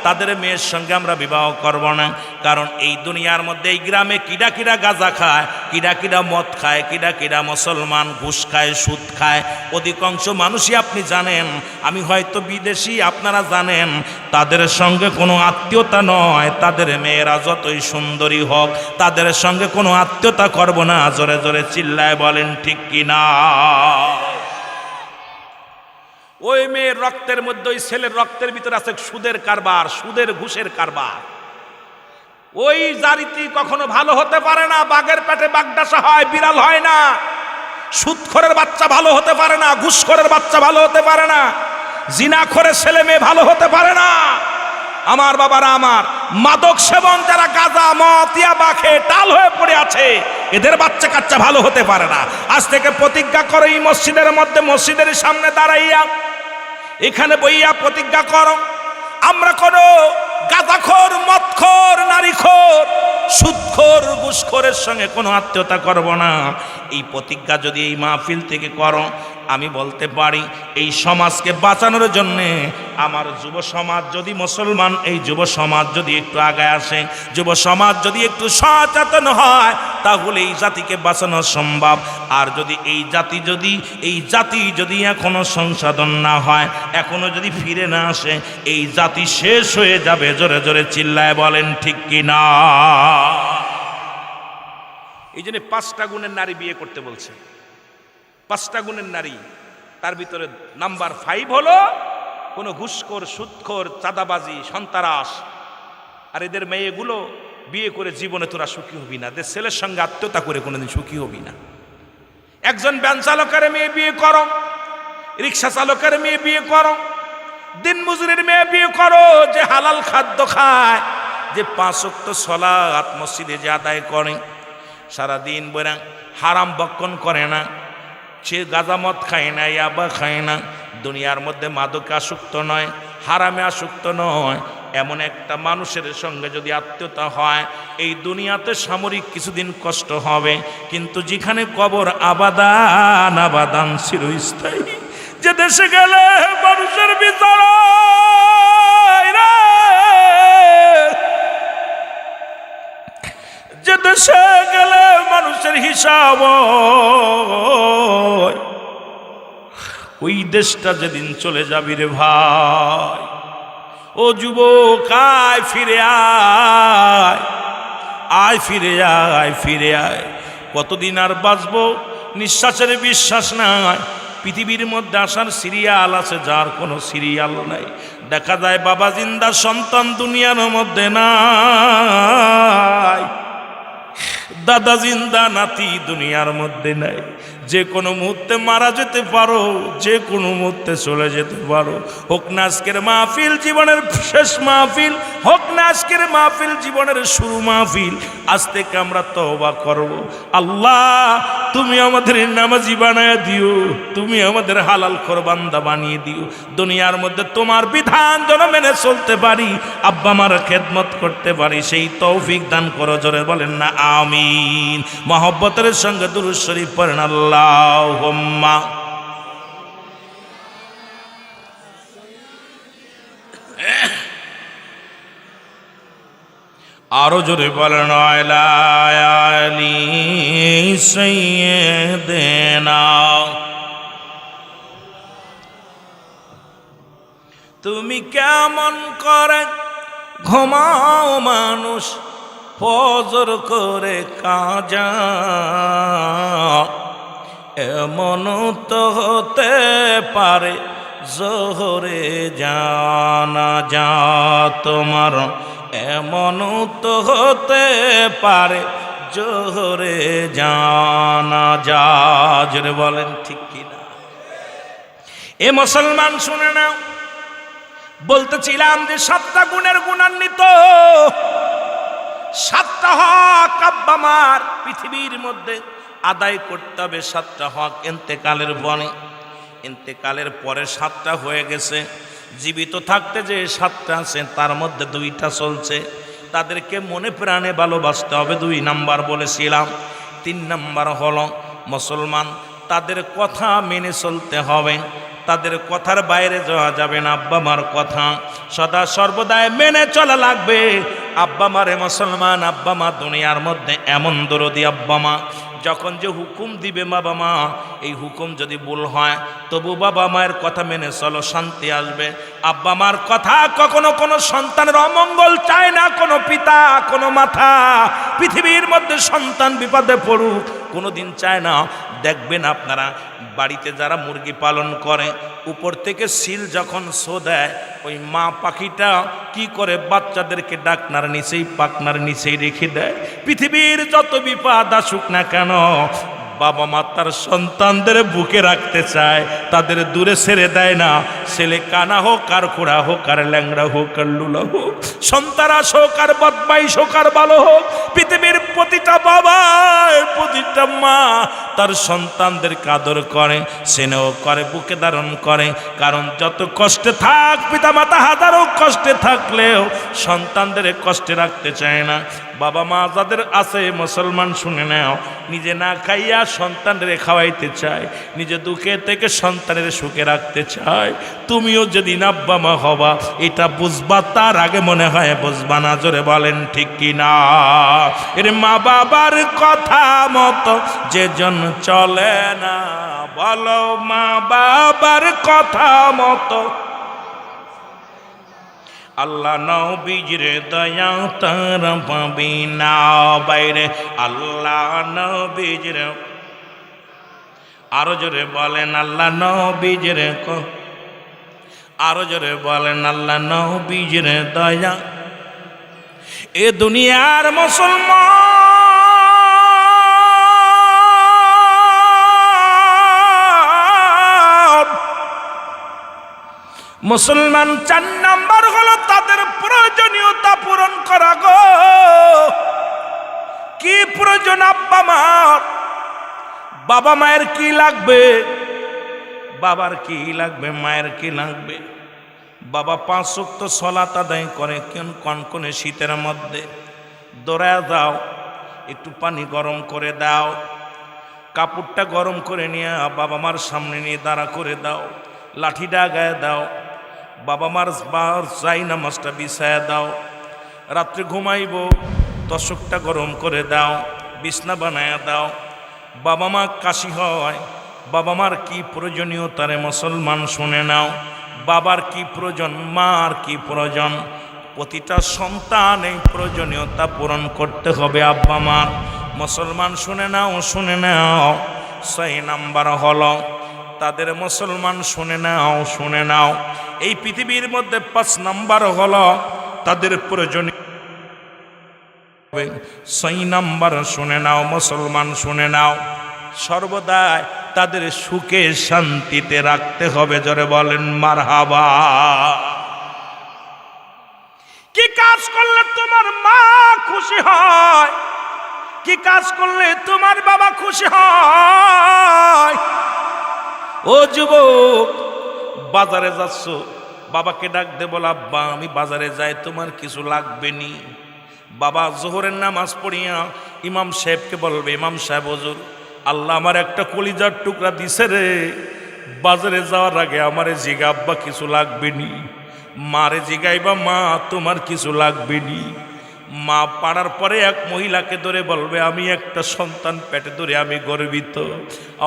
তাদের মেয়ের সঙ্গে আমরা বিবাহ করব না। কারণ এই দুনিয়ার মধ্যে এই গ্রামে কিডা কিডা গাঁজা খায়, কিডা কিডা মদ খায়, কিডা কিডা মুসলমান ঘুষ খায়, সুদ খায়। অধিকাংশ মানুষই আপনি জানেন, আমি হয়তো বিদেশি, আপনারা জানেন, তাদের সঙ্গে কোনো আত্মীয়তা নয়। তাদের মেয়েরা যতই সুন্দরী হোক, তাদের সঙ্গে কোনো আত্মীয়তা করব না। জোরে জোরে চিল্লায় বলেন ঠিক কিনা? ওই মেয়ের রক্তের মধ্যে, ওই ছেলের রক্তের ভিতরে আছে সুদের কারবার, সুদের ঘুষের কারবার। ওই জারিতি কখনো ভালো হতে পারে না। বাঘের পেটে বাগডাসা হয়, বিড়াল হয় না। সুদখোরের বাচ্চা ভালো হতে পারে না, ঘুষখোরের বাচ্চা ভালো হতে পারে না, জিনাখোরের ছেলে মেয়ে ভালো হতে পারে না। আমার বাবারা আমার, মাদক সেবন যারা গাঁজা মদ ইয়াবা খেয়ে টাল হয়ে পড়ে আছে, এদের বাচ্চা কাচ্চা ভালো হতে পারে না। আজ থেকে প্রতিজ্ঞা করো, এই মসজিদের মধ্যে, মসজিদের সামনে দাঁড়াইয়া এখানে বইয়া প্রতিজ্ঞা করো, আমরা কোনো গাঁজাখোর, মদখোর, নারীখোর, সুদখোর, ঘুষখোরের সঙ্গে কোনো আত্মীয়তা করব না। এই প্রতিজ্ঞা যদি এই মাহফিল থেকে করো, আমি বলতে পারি এই সমাজকে বাঁচানোর জন্যে আমার যুব সমাজ যদি, মুসলমান এই যুব সমাজ যদি একটু আগায় আসে, যুব সমাজ যদি একটু সচেতন হয়, তাহলে এই জাতিকে বাঁচানো সম্ভব। আর যদি এই জাতি যদি এখনো সংশোধন না হয়, এখনো যদি ফিরে না আসে, এই জাতি শেষ হয়ে যাবে। জোরে জোরে চিল্লায় বলেন ঠিক কিনা? এই জন্য 5টা গুণের নারী বিয়ে করতে বলছে। 5টা গুণের নারী, তার ভিতরে নাম্বার 5 হলো কোনো ঘুষখোর, সুদখোর, চাঁদাবাজি, সন্ত্রাস। আর এদের মেয়েগুলো বিয়ে করে জীবনে তোরা সুখী হবি না, এদের ছেলের সঙ্গে আত্মীয়তা করে কোনোদিন সুখী হবি না। একজন ভ্যান চালকের মেয়ে বিয়ে করো, রিক্সা চালকের মেয়ে বিয়ে করো, দিন মজুরের মেয়ে বিয়ে করো, যে হালাল খাদ্য খায়, যে 5 ওয়াক্ত সালাত মসজিদে যে আদায় করে, সারাদিন বইরা হারাম বক্ষণ করে না, সে গাঁজা মদ খায় না, ইয়াবা খায় না, দুনিয়ার মধ্যে মাদকে আসক্ত নয়, হারামে আসক্ত নয়, এমন একটা মানুষের সঙ্গে যদি আত্মীয়তা হয়, এই দুনিয়াতে সামরিক কিছুদিন কষ্ট হবে, কিন্তু যেখানে কবর আবাদান আবাদান চিরস্থায়ী, যে দেশে গেলে মানুষের বিচার হয় রে, যে দেশে গেলে মানুষের হিসাব হয়, ওই দেশটা যেদিন চলে যাবি রে ভাই। ও যুবক, আয় ফিরে আয়, আয় ফিরে আয়, ফিরে আয়। কতদিন আর বাঁচবো? নিঃশ্বাসের বিশ্বাস নাই। পৃথিবীর মধ্যে আসার সিরিয়াল আছে, যার কোনো সিরিয়াল নাই। দেখা যায় বাবা জিন্দা, সন্তান দুনিয়ার মধ্যে নাই। দাদা জিন্দা, নাতি দুনিয়ার মধ্যে নাই। যে কোনো মুহূর্তে মারা যেতে পারো, যে কোনো মুহূর্তে চলে যেতে পারো। হোক না আজকের মাহফিল জীবনের শেষ মাহফিল, হোক না আজকের মাহফিল জীবনের শুরু মাহফিল। আজ থেকে আমরা তওবা করব। আল্লাহ, তুমি আমাদের নামাজি বানায় দিও, তুমি আমাদের হালাল খোর বান্দা বানিয়ে দিও। দুনিয়ার মধ্যে তোমার বিধান যেন মেনে চলতে পারি, আব্বা আমার খেদমত করতে পারি, সেই তৌফিক দান করো। জোরে বলেন না আমিন। মহব্বতের সঙ্গে দুরূদ শরীফ পড়েন আল্লাহুম্মা। আরো জোরে বলেন আলা আলি সাইয়্যিদিনা। তুমি কেমন করে ঘুমাও মানুষ, ফজর করে কাজা, এমন তো হতে পারে জোহরে জানাজা তোমার, এমন তো হতে পারে জোহরে জানাজা। জোরে বলেন ঠিক কিনা? এ মুসলমান শুনে নাও, বলতেছিলাম যে 7টা গুণের গুণান্বিত, 7টা হক আব্বা মার পৃথিবীর মধ্যে আদায় করতে হবে। 7টা হক ইন্তেকালের পরে, ইন্তেকালের পরে 7টা হয়ে গেছে। জীবিত থাকতে যে 7টা আছে, তার মধ্যে 2টা চলছে। তাদেরকে মনে প্রাণে ভালোবাসতে হবে। 2 নাম্বার বলেছিলাম। 3 নাম্বার হলো মুসলমান তাদের কথা মেনে চলতে হবে, তাদের কথার বাইরে যাওয়া যাবে না। আব্বা মার কথা সদা সর্বদাই মেনে চলা লাগবে। আব্বা মারে মুসলমান, আব্বা মা দুনিয়ার মধ্যে এমন দরদি আব্বা মা, যখন যে হুকুম দিবে বাবা মা, এই হুকুম যদি ভুল হয় তবু বাবা মায়ের কথা মেনে চলো, শান্তি আসবে। আব্বা মার কথা কখনো কোনো সন্তানের অমঙ্গল চায় না কোনো পিতা, কোনো মাথা। পৃথিবীর মধ্যে সন্তান বিপদে পড়ুক কোনোদিন চায় না। দেখবেন আপনারা বাড়িতে যারা মুরগি পালন করে, উপর থেকে সিল যখন শো দেয়, ওই মা পাখিটা কি করে বাচ্চাদেরকে ডাকনার নিচেই পাকনার নিচেই রেখে দেয়। পৃথিবীর যত বিপদ আসুক না কেন, বাবা মা তার সন্তানদের বুকে রাখতে চায়, তাদের দূরে ছেড়ে দেয় না। ছেলে কানা হোক আর খোড়া হোক আর ল্যাংড়া হোক আর লুলা হোক, সন্তানাস হোক আর বদমাইশ হোক আর ভালো হোক, পৃথিবীর প্রতিটা বাবা প্রতিটা মা তার সন্তানদেরকে আদর করে, স্নেহ করে, বুকে ধারণ করে। কারণ যত কষ্টে থাক পিতা মাতা, হাজারো কষ্টে থাকলেও সন্তানদের কষ্টে রাখতে চায় না। বাবা মা যাদের আছে মুসলমান শুনে নাও, নিজে না খাইয়া সন্তানদের খাওয়াইতে চায়, নিজে দুঃখে থেকে সন্তানের সুখে রাখতে চায়। তুমিও যেদিন আব্বা মা হবা এটা বুঝবা, তার আগে মনে হয় বুঝবা না। জোরে বলেন ঠিক কি না? এর মা বাবার কথা মতো যে জন চলে না, বলো মা বাবার কথা মতো। আল্লাহ নবীর দয়া তার পাবি না বাইরে, আল্লাহ নবীর। আরো জোরে বলেন আল্লাহ নবীর, আরো জোরে বলেন আল্লাহ নবীর দয়া। এ দুনিয়ার মুসলমান 4 নাম্বার হলো তাদের প্রয়োজনীয়তা পূরণ করা গো। কি প্রয়োজন আব্বা মার? বাবা মায়ের কি লাগবে? বাবার কি লাগবে? মায়ের কি লাগবে? বাবা 5 ওয়াক্ত সালাত আদায় করে, কেন কনকনে শীতের মধ্যে দৌড়ায় দাও, একটু পানি গরম করে দাও, কাপড়টা গরম করে নিয়ে বাবা মার সামনে নিয়ে দাঁড়া করে দাও, লাঠিটা গায়ে দাও, বাবা মার চাই নামাজটা বিছায়া দাও। রাত্রে ঘুমাইব, তোশকটা গরম করে দাও, বিছনা বানায়া দাও। বাবা মা কাশি হয়, বাবা মার কি প্রয়োজনীয়তারে মুসলমান শুনে নাও। বাবার কি প্রয়োজন, মার কি প্রয়োজন, প্রতিটা সন্তান এই প্রয়োজনীয়তা পূরণ করতে হবে আব্বা মার। মুসলমান শুনে নাও, শুনে নাও। 6 নাম্বার হলো তাদের মুসলমান শুনে নাও, শুনে নাও। এই পৃথিবীর মধ্যে 5 নাম্বার হলো তাদের প্রয়োজনীয়। 6 নাম্বার শুনে নাও মুসলমান, শুনে নাও। সর্বদাই তাদের সুখে শান্তিতে রাখতে হবে। জোরে বলেন মারহাবা। কি কাজ করলে তোমার মা খুশি হয়? কি কাজ করলে তোমার বাবা খুশি হয়? ও যুবক, বাজারে যাচ্ছ, বাবাকে ডাক দে, বল আব্বা আমি বাজারে যাই, তোমার কিছু লাগবে নি? বাবা জোহরের নামাজ পড়িয়া ইমাম সাহেবকে বলবে, ইমাম সাহেব হুজুর, আল্লাহ আমার একটা কলিজার টুকরা দিছে রে, বাজারে যাওয়ার আগে আমারে জিগা আব্বা কিছু লাগবে নি? মারে জিগাইবা মা তোমার কিছু লাগবে নি? মা পাড়ার পরে এক মহিলাকে ধরে বলবে, আমি একটা সন্তান পেটে ধরে আমি গর্বিত,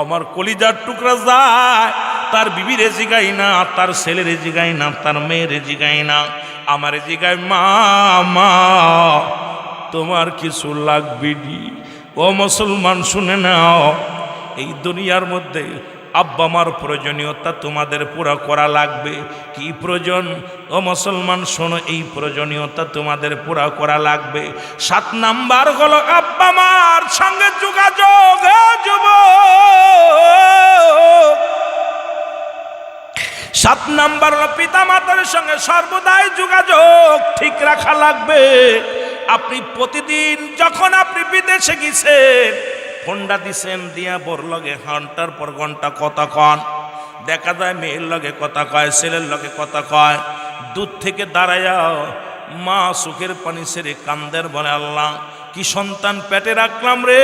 আমার কলিজার টুকরা যায় তার বিবিরে জিগাই না, তার ছেলেরে জিগাই না, তার মেয়েরে জিগাই না, আমারে জিগাই মা মা তোমার কিছু লাগবে নি? ও মুসলমান শুনে নাও, এই দুনিয়ার মধ্যে আব্বা মার প্রয়োজনীয়তা তোমাদের পুরা করা লাগবে। কি প্রয়োজন? ও মুসলমান শোনো, এই প্রয়োজনীয়তা তোমাদের পুরা করা লাগবে। 7 নাম্বার হলো আব্বা মার সঙ্গে যোগাযোগ। যুবক, 7 নাম্বার হলো পিতা মাতার সঙ্গে সর্বদাই যোগাযোগ ঠিক রাখা লাগবে। আপনি প্রতিদিন যখন আপনি বিদেশে গেছেন, ফোনটা দিছেন দিয়া বোর লগে ঘন্টার পর ঘন্টা কথা কন, দেখা যায় মেয়ের লগে কথা কয়, ছেলের লগে কথা কয়। দূর থেকে দাঁড়াইয়া মা চোখের পানি ছেড়ে কান্দের, বলে আল্লাহ কি সন্তান পেটে রাখলাম রে,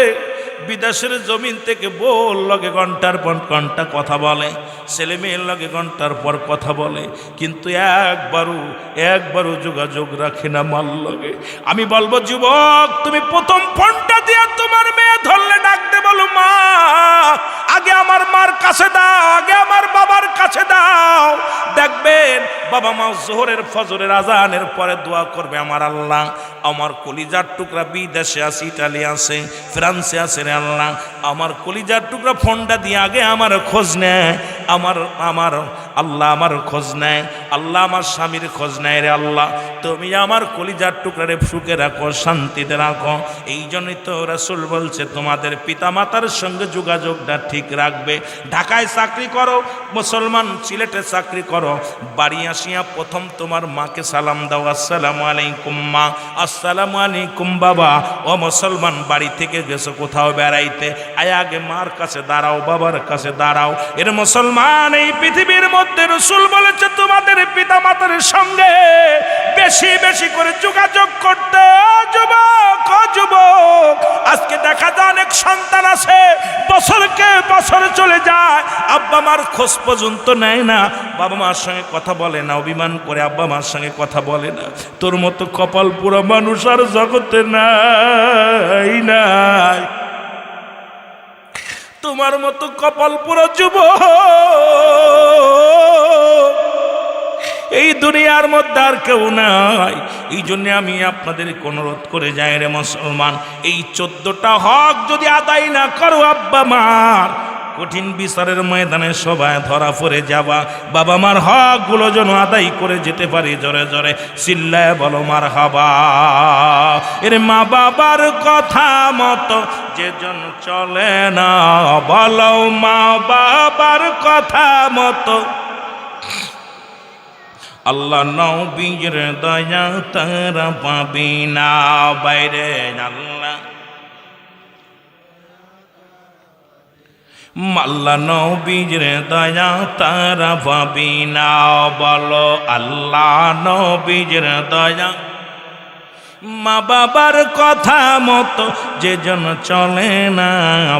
বিদেশের জমিন থেকে বউর লগে ঘন্টার পর ঘন্টা কথা বলে, ছেলে মেয়ের লগে ঘন্টার পর কথা বলে, কিন্তু একবারও যোগাযোগ রাখে না মাল লগে। আমি বলবো যুবক, তুমি প্রথম ফোনটা দিয়ে তোমার মেয়ে ধরলে ডাকতে বলো, মা আগে আমার মার কাছে দাও, আগে আমার বাবার কাছে দাও। দেখবেন বাবা মা জোহরের ফজরের আজানের পরে দোয়া করবে, আমার আল্লাহ আমার কলিজার টুকরা বিদেশে আছে, ইটালি আছে, ফ্রান্সে আছে রে আল্লাহ, আমার কলিজার টুকরা ফোনটা দিয়ে আগে আমার খোঁজ নেয়, আমার আল্লাহ আমার খোঁজ নেয়, আল্লাহ আমার স্বামীর খোঁজ নেয় রে আল্লাহ, তুমি আমার কলিজার টুকরারে সুখে রাখো, শান্তিতে রাখো। এই জন্যই তো রাসূল বলছে তোমাদের পিতামাতার সঙ্গে যোগাযোগটা ঠিক রাখবে। ঢাকায় চাকরি করো, মুসলমান সিলেটে চাকরি করো, বাড়ি আসিয়া প্রথম তোমার মাকে সালাম দাও, আসসালামু আলাইকুম মা, আসসালামু আলাইকুম বাবা। ও মুসলমান, বাড়ি থেকে গেছো কোথাও বেড়াইতে, আগে মার কাছে দাঁড়াও, বাবার কাছে দাঁড়াও। এর মুসলমান, এই পৃথিবীর মধ্যে রাসূল বলেছে তোমাদের পিতামাতার সঙ্গে বেশি বেশি করে যোগাযোগ করতে। যুবক, আজকে দেখা যায় অনেক সন্তান আছে বছরকে বছর চলে যায়, আব্বা মার খোঁজ পর্যন্ত নেয় না, বাবা মার সঙ্গে কথা বলে না, অভিমান করে আব্বা মার সঙ্গে কথা বলে না। তোর মতো কপাল পুরো মানুষ আর জগতে নাই, তোমার মতো কপাল পুরো যুবক এই দুনিয়ার মধ্যে আর কেউ নাই। এই জন্য আমি আপনাদের অনুরোধ করে যাই রে মুসলমান, এই 14টা হক যদি আদায় না করো আব্বা মার, কঠিন বিচারের ময়দানে সবাই ধরা পড়ে যাবা। বাবা মার হক গুলো যেন আদায় করে যেতে পারি। জোরে জোরে চিল্লায় বলো মারহাবা। এর মা বাবার কথা মতো যে জন চলে না, বলো মা বাবার কথা মতো আল্লাহ নবীর দয়া তারা পাবি না। বাইরে আল্লাহ আল্লাহ নবীর দয়া তারা পাবি না, বলো আল্লাহ নবীর দয়া। মা বাবার কথা মতো যে জন চলে না,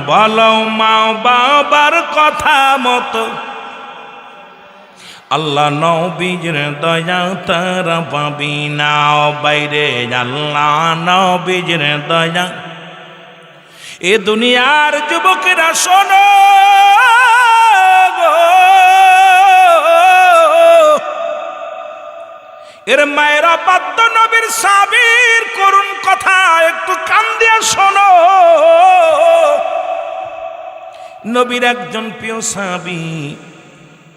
বলো মা বাবার কথা মতো আল্লাহ নবীর দয়া তারা পাবি না। বাইরে আল্লাহ নবীর দয়া। এ দুনিয়ার যুবকেরা শোনো, এর মায়েরা বাদ্য নবীর সাবির করুণ কথা একটু কান দিয়া শোনো। নবীর একজন প্রিয় সাহাবী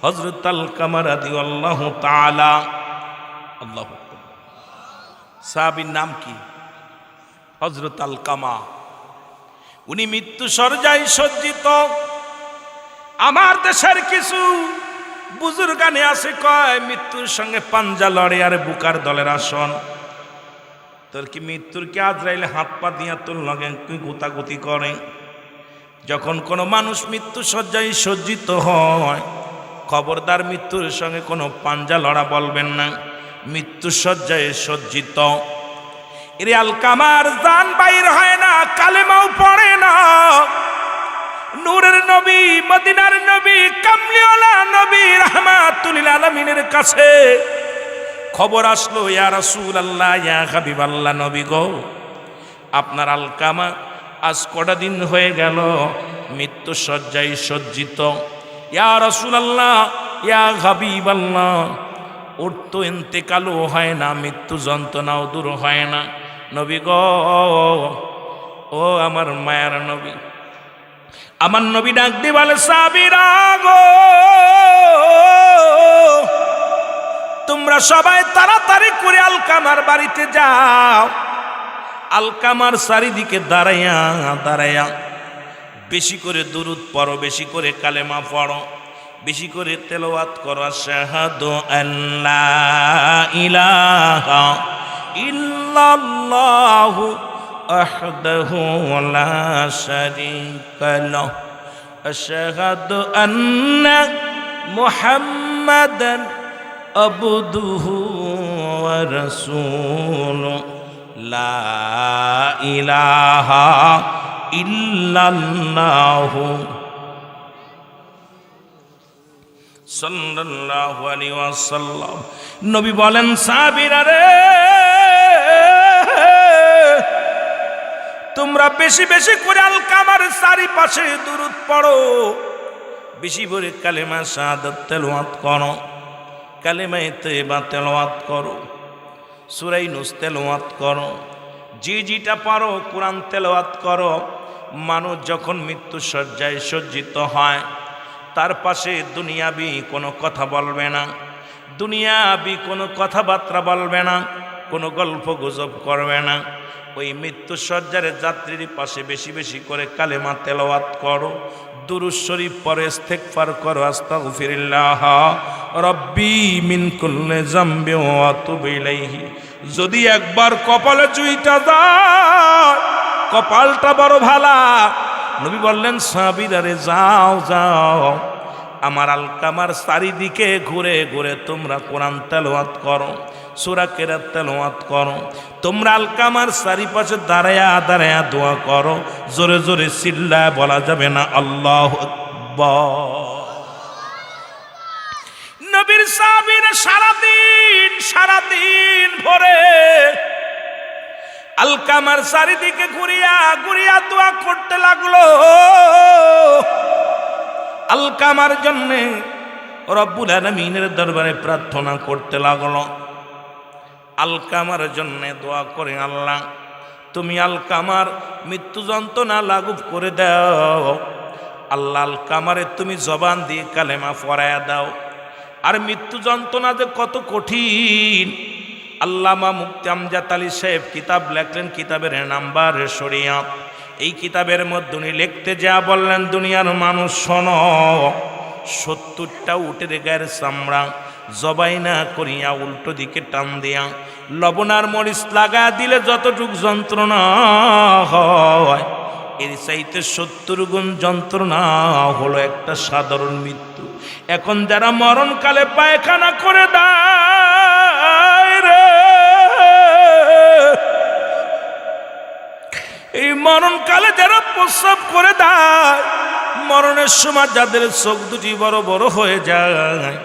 হযরত আলকামা রাদিয়াল্লাহু তাআলা, আল্লাহু আকবার। সাহাবীর নাম কি? হযরত আলকামা। উনি মৃত্যু শয্যায় সজ্জিত। আমার দেশের কিছু বুজুর্গানে আছে কয় মৃত্যুর সঙ্গে পাঞ্জা লড়ে আর বুকার দলের আসন। তোর কি মৃত্যুর কি আজরাইলে হাত পা দিয়া তোর লগে গুতাগুতি করে? যখন কোনো মানুষ মৃত্যু শয্যায় সজ্জিত হয়, খবরদার মৃত্যুর সঙ্গে কোনো পাঞ্জা লড়া বলবেন না। মৃত্যু শয্যায় সজ্জিত এর আলকামার জান বাইর হয় না, কালেমাও পড়ে না। নূরের নবী, মদিনার নবী, কামলিওয়ালা নবী রাহমাতুল লিল আলামিনের কাছে খবর আসলো, ইয়া রাসূলুল্লাহ, ইয়া হাবিবাল্লাহ, নবী গো, আপনার আলকামা আজ কটা দিন হয়ে গেল মৃত্যু শয্যায় সজ্জিত। ইয়া রাসূলুল্লাহ, ইয়া হাবিবাল্লাহ, ওর তো ইন্তেকালও হয় না, মৃত্যু যন্ত্রণাও দূর হয় না। নবী গো, ও আমার মায়ের নবী, আমার নবী ডাক দিয়ে বলে, সাহাবীরা গো, তোমরা সবাই তাড়াতাড়ি করে আলকামার বাড়িতে যাও। আলকামার চারিদিকে দাঁড়াইয়া দাঁড়াইয়া বেশি করে দুরূদ পড়ো, বেশি করে কালেমা পড়ো, বেশি করে তেলাওয়াত করো। আশহাদু আল্লা ইলাহা ইল্লাল্লাহু ওয়াহদাহু লা শারীকা লাহু আশহাদু আন্না মুহাম্মাদান আবদুহু ওয়া রাসূলুহু লা ইলাহা ইল্লাল্লাহু সাল্লাল্লাহু আলাইহি ওয়াসাল্লাম। নবী বলেন, সাহাবীরা রে, তোমরা বেশি বেশি করে আলকামার চারিপাশে দুরূদ পড়ো, বেশি করে কালেমা শাহাদাত তেলাওয়াত করো, কালেমা তয়্যিবা তেলাওয়াত করো, সূরা ইউনূস তেলাওয়াত করো, যেটা পারো কোরআন তেলাওয়াত করো। মানুষ যখন মৃত্যু শয্যায় সজ্জিত হয়, তার পাশে দুনিয়াবি কোনো কথা বলবে না, দুনিয়াবি কোনো কথাবার্তা বলবে না, কোনো গল্প গুজব করবে না। ওই মৃত্যু শয্যার যাত্রীর পাশে বেশি বেশি করে কালেমা তেলাওয়াত করো, দুরূদ শরীফ পড়ে ইস্তেগফার করো, আস্তাগফিরুল্লাহ রব্বি মিন কুল্লি যামবি ওয়া আতুবু ইলাইহি। যদি একবার কপালে চুইটা যায়, কপালটা বড় ভালা। নবী বললেন, সাহাবীরা রে, যাও যাও, আমার আলকামার চারিদিকে ঘুরে ঘুরে তোমরা কোরআন তেলাওয়াত করো, সূরা কেরাত তেলাওয়াত করো, তোমরা আলকামার চারিপাশে দাঁড়ায়া দাঁড়ায়া দোয়া করো। জোরে জোরে চিল্লায় বলা যাবে না আল্লাহু আকবার। নবীর সাহাবীরা সারাদিন ভরে আলকামার চারিদিকে ঘুরিয়া ঘুরিয়া দোয়া করতে লাগলো। আলকামার জন্যে রব্বুল আলামিনের দরবারে প্রার্থনা করতে লাগলো। আলকামার জন্যে দোয়া করে, আল্লাহ তুমি আলকামার মৃত্যু যন্ত্রণা লাঘব করে দাও। আল্লাহ আলকামারে তুমি জবান দিয়ে কালেমা পড়ায়া দাও। আর মৃত্যু যন্ত্রণা যে কত কঠিন, আল্লামা মুফতি আমজাদ আলী সাহেব কিতাব লেখলেন, কিতাবের নাম্বার শরিয়াত। এই কিতাবের মধ্যে উনি লিখতে যা বললেন, দুনিয়ার মানুষ শোনো, 70টা উটের গায়ের চামড়া জবাই না করিয়া উল্টো দিকে টান দিয়া লবণার মরিচ লাগা দিলে যতটুক যন্ত্রণা হয়, এর চাইতে 70 গুণ যন্ত্রণা হলো একটা সাধারণ মৃত্যু। এখন যারা মরণকালে পায়খানা করে দেয় রে, এই মরণকালে যারা প্রস্রাব করে দেয়, মরণের সময় যাদের চোখ দুটি বড় বড় হয়ে যায়,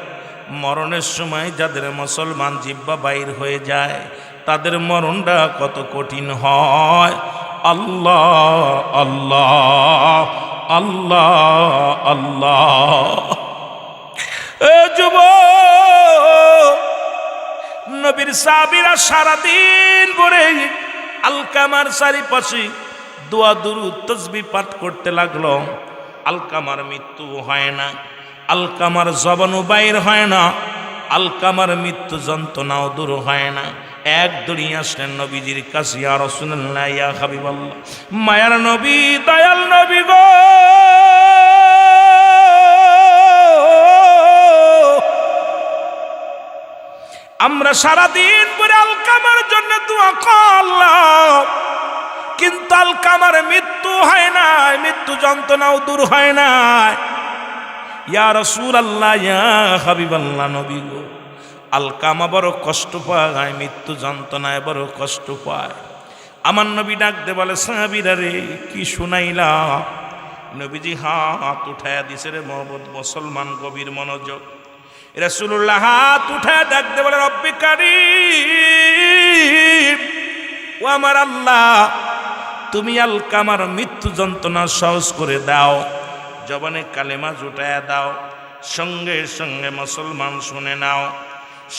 মরণের সময় যাদের মুসলমান জিহ্বা বাইর হয়ে যায়, তাদের মরণটা কত কঠিন হয়। আল্লাহ আল্লাহ আল্লাহ আল্লাহ। এ যুবক, নবীর সাহাবীরা সারাদিন ভরে আলকামার চারিপাশে দোয়া দুরূদ তাসবিহ পাঠ করতে লাগলো। আলকামার মৃত্যু হয় না, আলকামার জবানও বাইর হয় না, আলকামার মৃত্যু যন্ত্রণাও দূর হয় না। এক দৌড়িয়ে আসলেন নবীজির কাছে, ইয়া রাসূলুল্লাহ, ইয়া হাবিবাল্লাহ, মায়ার নবী, দয়াল নবী গো, আমরা সারাদিন পরে আলকামার জন্য দোয়া করলাম, কিন্তু আলকামার মৃত্যু হয় নাই, মৃত্যু যন্ত্রণাও দূর হয় নাই। ইয়া রাসূলুল্লাহ, ইয়া হাবিবাল্লাহ, নবী গো, আলকামা বড় কষ্ট পায়, মৃত্যু যন্ত্রণায় বড় কষ্ট পায়। আমার নবী ডাকতে বলে, সাহাবীরা রে, কি শুনাইলা? নবীজি হাত উঠায়া দিছে রে মোহাম্মদ, মুসলমান গভীর মনোযোগ। রাসূলুল্লাহ হাত উঠায়া ডাকতে বলে, রব্বি কারীম, ও আমার আল্লাহ, তুমি আলকামার মৃত্যু যন্ত্রণা সহজ করে দাও, জবানে কালেমা জুটায়া দাও। সঙ্গে সঙ্গে মুসলমান শুনে নাও।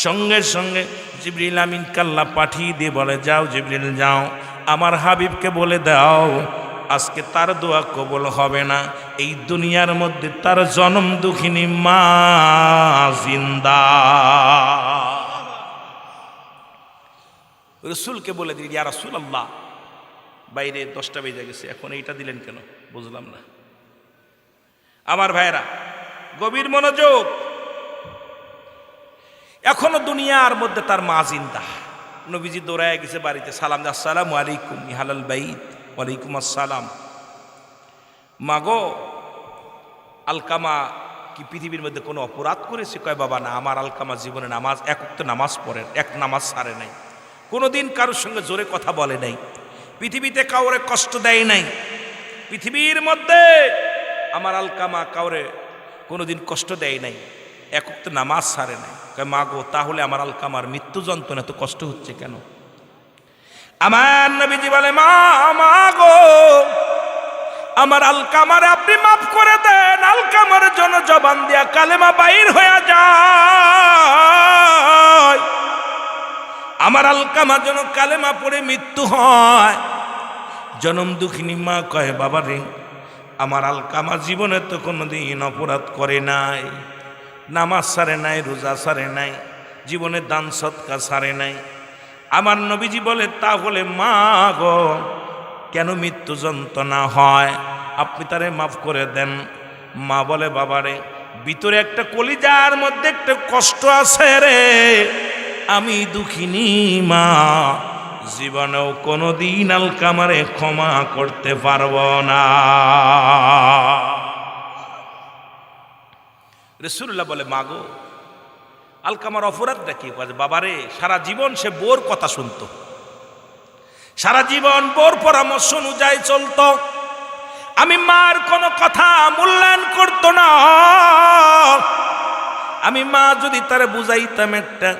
সঙ্গে সঙ্গে জিবরিল আমিন কাল্লা পাঠিয়ে দিয়ে বলে, যাও জিবরিল যাও, আমার হাবিবকে বলে দাও আজকে তার দোয়া কবুল হবে না, এই দুনিয়ার মধ্যে তার জনম দুঃখিনী মা জিন্দা। রসুলকে বলে দিই, ইয়া রাসূলুল্লাহ, বাইরে 10টা বেজে গেছে, এখন এইটা দিলেন কেন বুঝলাম না। আমার ভাইরা গভীর মনোযোগ, এখনো দুনিয়ার মধ্যে তার মা জিন্দা। নবীজি দৌড়ায় গেছে বাড়িতে, সালাম, আসসালামু আলাইকুম ইহালাল বাইত। ওয়ালাইকুম আসসালাম। মাগো, আলকামা কি পৃথিবীর মধ্যে কোনো অপরাধ করেছে? কয়, বাবা না, আমার আলকামা জীবনে নামাজ, এক ওয়াক্ত নামাজ পড়েন, এক নামাজ ছাড়ে নাই, কোনোদিন কারোর সঙ্গে জোরে কথা বলে নাই, পৃথিবীতে কাউরে কষ্ট দেয় নাই, পৃথিবীর মধ্যে আমার আলকামা কাউরে কোনোদিন কষ্ট দেয় নাই, এক ওয়াক্ত নামাজ ছাড়ে নাই। মা গো, তাহলে আমার আলকামার মৃত্যু যন্ত্রণা এত কষ্ট হচ্ছে কেন? আমার নবীজি বলে, মা গো, আমার আলকামারে আপনি মাফ করে দেন। আলকামার জন্য জবান দিয়া কালেমা বাইর হয়ে যায়। আমার আলকামার জন্য কালেমা পড়ে মৃত্যু হয়। জনম দুঃখিনী মা কয়, বাবা রে, আমার আলকামা জীবনে তো কোনোদিন অপরাধ করে নাই, নামাজ ছাড়ে নাই, রোজা ছাড়ে নাই, জীবনে দান সৎকার ছাড়ে নাই। আমার নবীজি বলে, তাহলে মা গো, কেন মৃত্যু যন্ত্রণা হয়? আপনি তারে মাফ করে দেন। মা বলে, বাবারে, ভিতরে একটা কলিজার মধ্যে একটা কষ্ট আছে রে, আমি দুঃখিনী মা, জীবনেও কোনোদিন আলকামারে ক্ষমা করতে পারব না। রাসূলুল্লাহ বলে, মা গো, আলকামার অপরাধটা কি? বাবারে, সারা জীবন সে বোর কথা শুনতো, সারা জীবন বোর পরামর্শ অনুযায়ী চলতো। আমি মার কোনো কথা মূল্যায়ন করতো না। আমি মা যদি তারে বুঝাইতাম একটা,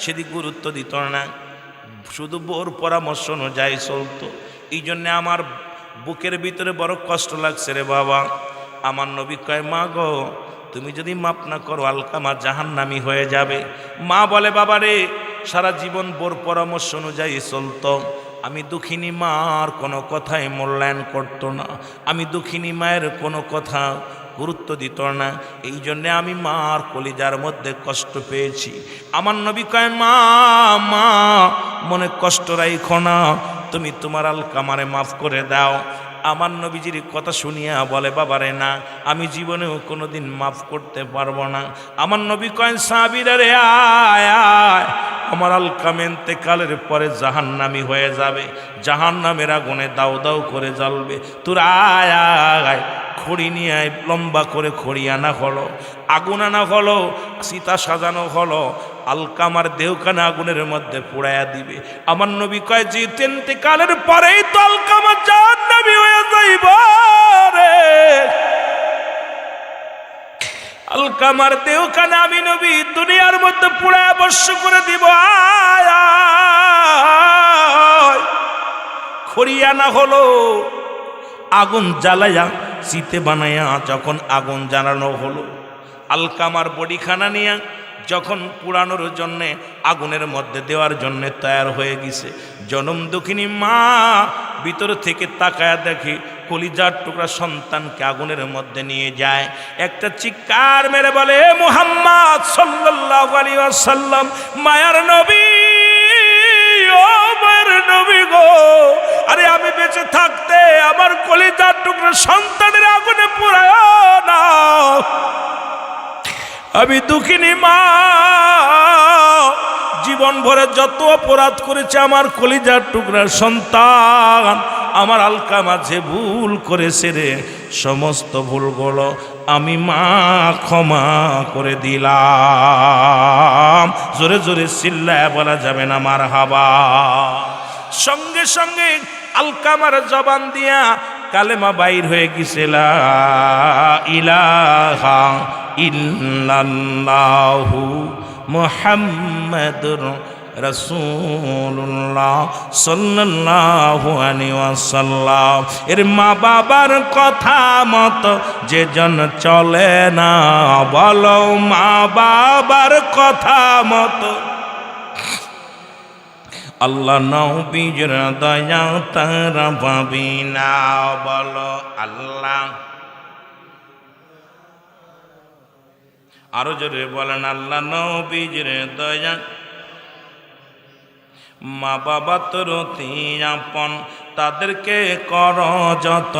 সেদিক গুরুত্ব দিত না, শুধু বোর পরামর্শ অনুযায়ী চলতো। এই জন্যে আমার বুকের ভিতরে বড় কষ্ট লাগছে রে বাবা। আমার নবী কয়, মা গো, তুমি যদি মাপ না করো আলকামা জাহান্নামী হয়ে যাবে। মা বলে, বাবা রে, সারা জীবন বোর পরামর্শ অনুযায়ী চলতো। আমি দুঃখিনী মার কোনো কথাই মূল্যায়ন করতো না, আমি দুঃখিনী মায়ের কোনো কথা গুরুত্ব দিত না। এই জন্যে আমি মার কলিজার মধ্যে কষ্ট পেয়েছি। আমার নবী কয়, মা মনে কষ্ট রাইখো না, তুমি তোমার আলকামারে মাফ করে দাও। আমার নবীজির কথা শুনিয়া বলে, বাবারে না, আমি জীবনেও কোনোদিন মাফ করতে পারবো না। আমার নবী কয়, সাহাবীরা রে, আয় আয়, আমার আলকামা ইন্তেকালের পরে জাহান্নামী হয়ে যাবে, জাহান্নামের আগুনে দাউ দাউ করে জ্বলবে। তোর আয় আয়, খড়ি নিয়ে আয়। লম্বা করে খড়ি আনা হলো, আগুন আনা হলো, সীতা সাজানো হলো, আলকামার দেহখানা আগুনের মধ্যে পোড়াইয়া দিবে। আমার নবী কয়, যে ইন্তেকালের পরেই তো আলকামা জাহান্নামী হয়ে যাইব রে। আলকামার দেহখানা আমি নবী দুনিয়ার মধ্যে পোড়াইয়া বর্ষ করে দিব। আয় আয়, খড়ি আনা হলো, আগুন জ্বালাইয়া শীতে বানাইয়া যখন আগুন জ্বালানো হলো, আলকামার বডিখানা নিয়ে যখন পুরানোর জন্যে আগুনের মধ্যে দেওয়ার জন্যে তৈয়ার হয়ে গেছে, জনম দুঃখিনী মা ভিতর থেকে তাকায়া দেখি কলিজার টুকরা সন্তানকে আগুনের মধ্যে নিয়ে যায়। একটা চিৎকার মেরে বলে, মুহাম্মদ সাল্লাল্লাহু আলাইহি ওয়াসাল্লাম, মায়ার নবী, ও মায়ের নবী গো, আরে আমি বেঁচে থাকতে আমার কলিজার টুকরা সন্তানের আগুনে পোড়ায় না। আমি দুঃখিনী মা, জীবন ভরে যত অপরাধ করেছে আমার কলিজার টুকরা সন্তান, আমার আলকামা যে ভুল করেছে রে, সমস্ত ভুলগুলো আমি মা ক্ষমা করে দিলাম। জোরে জোরে চিল্লায় বলা যাবে না মারহাবা। সঙ্গে সঙ্গে আলকামার জবান দিয়া কালেমা বাইর হয়ে গেছে, লা ইলাহা ইল্লাল্লাহু মুহাম্মাদুর রাসূলুল্লাহ সাল্লাল্লাহু আলাইহি ওয়াসাল্লাম। এর মা বাবার কথা মতো যে জন চলে না, বলো মা বাবার কথা মতো আল্লাহ নবীর দয়া তারা পাবি না, বলো আল্লাহ। আরো জোরে বলেন, আল্লাহ নবীর দয়া। মা বাবা তোর অতি আপন, তাদেরকে কর যত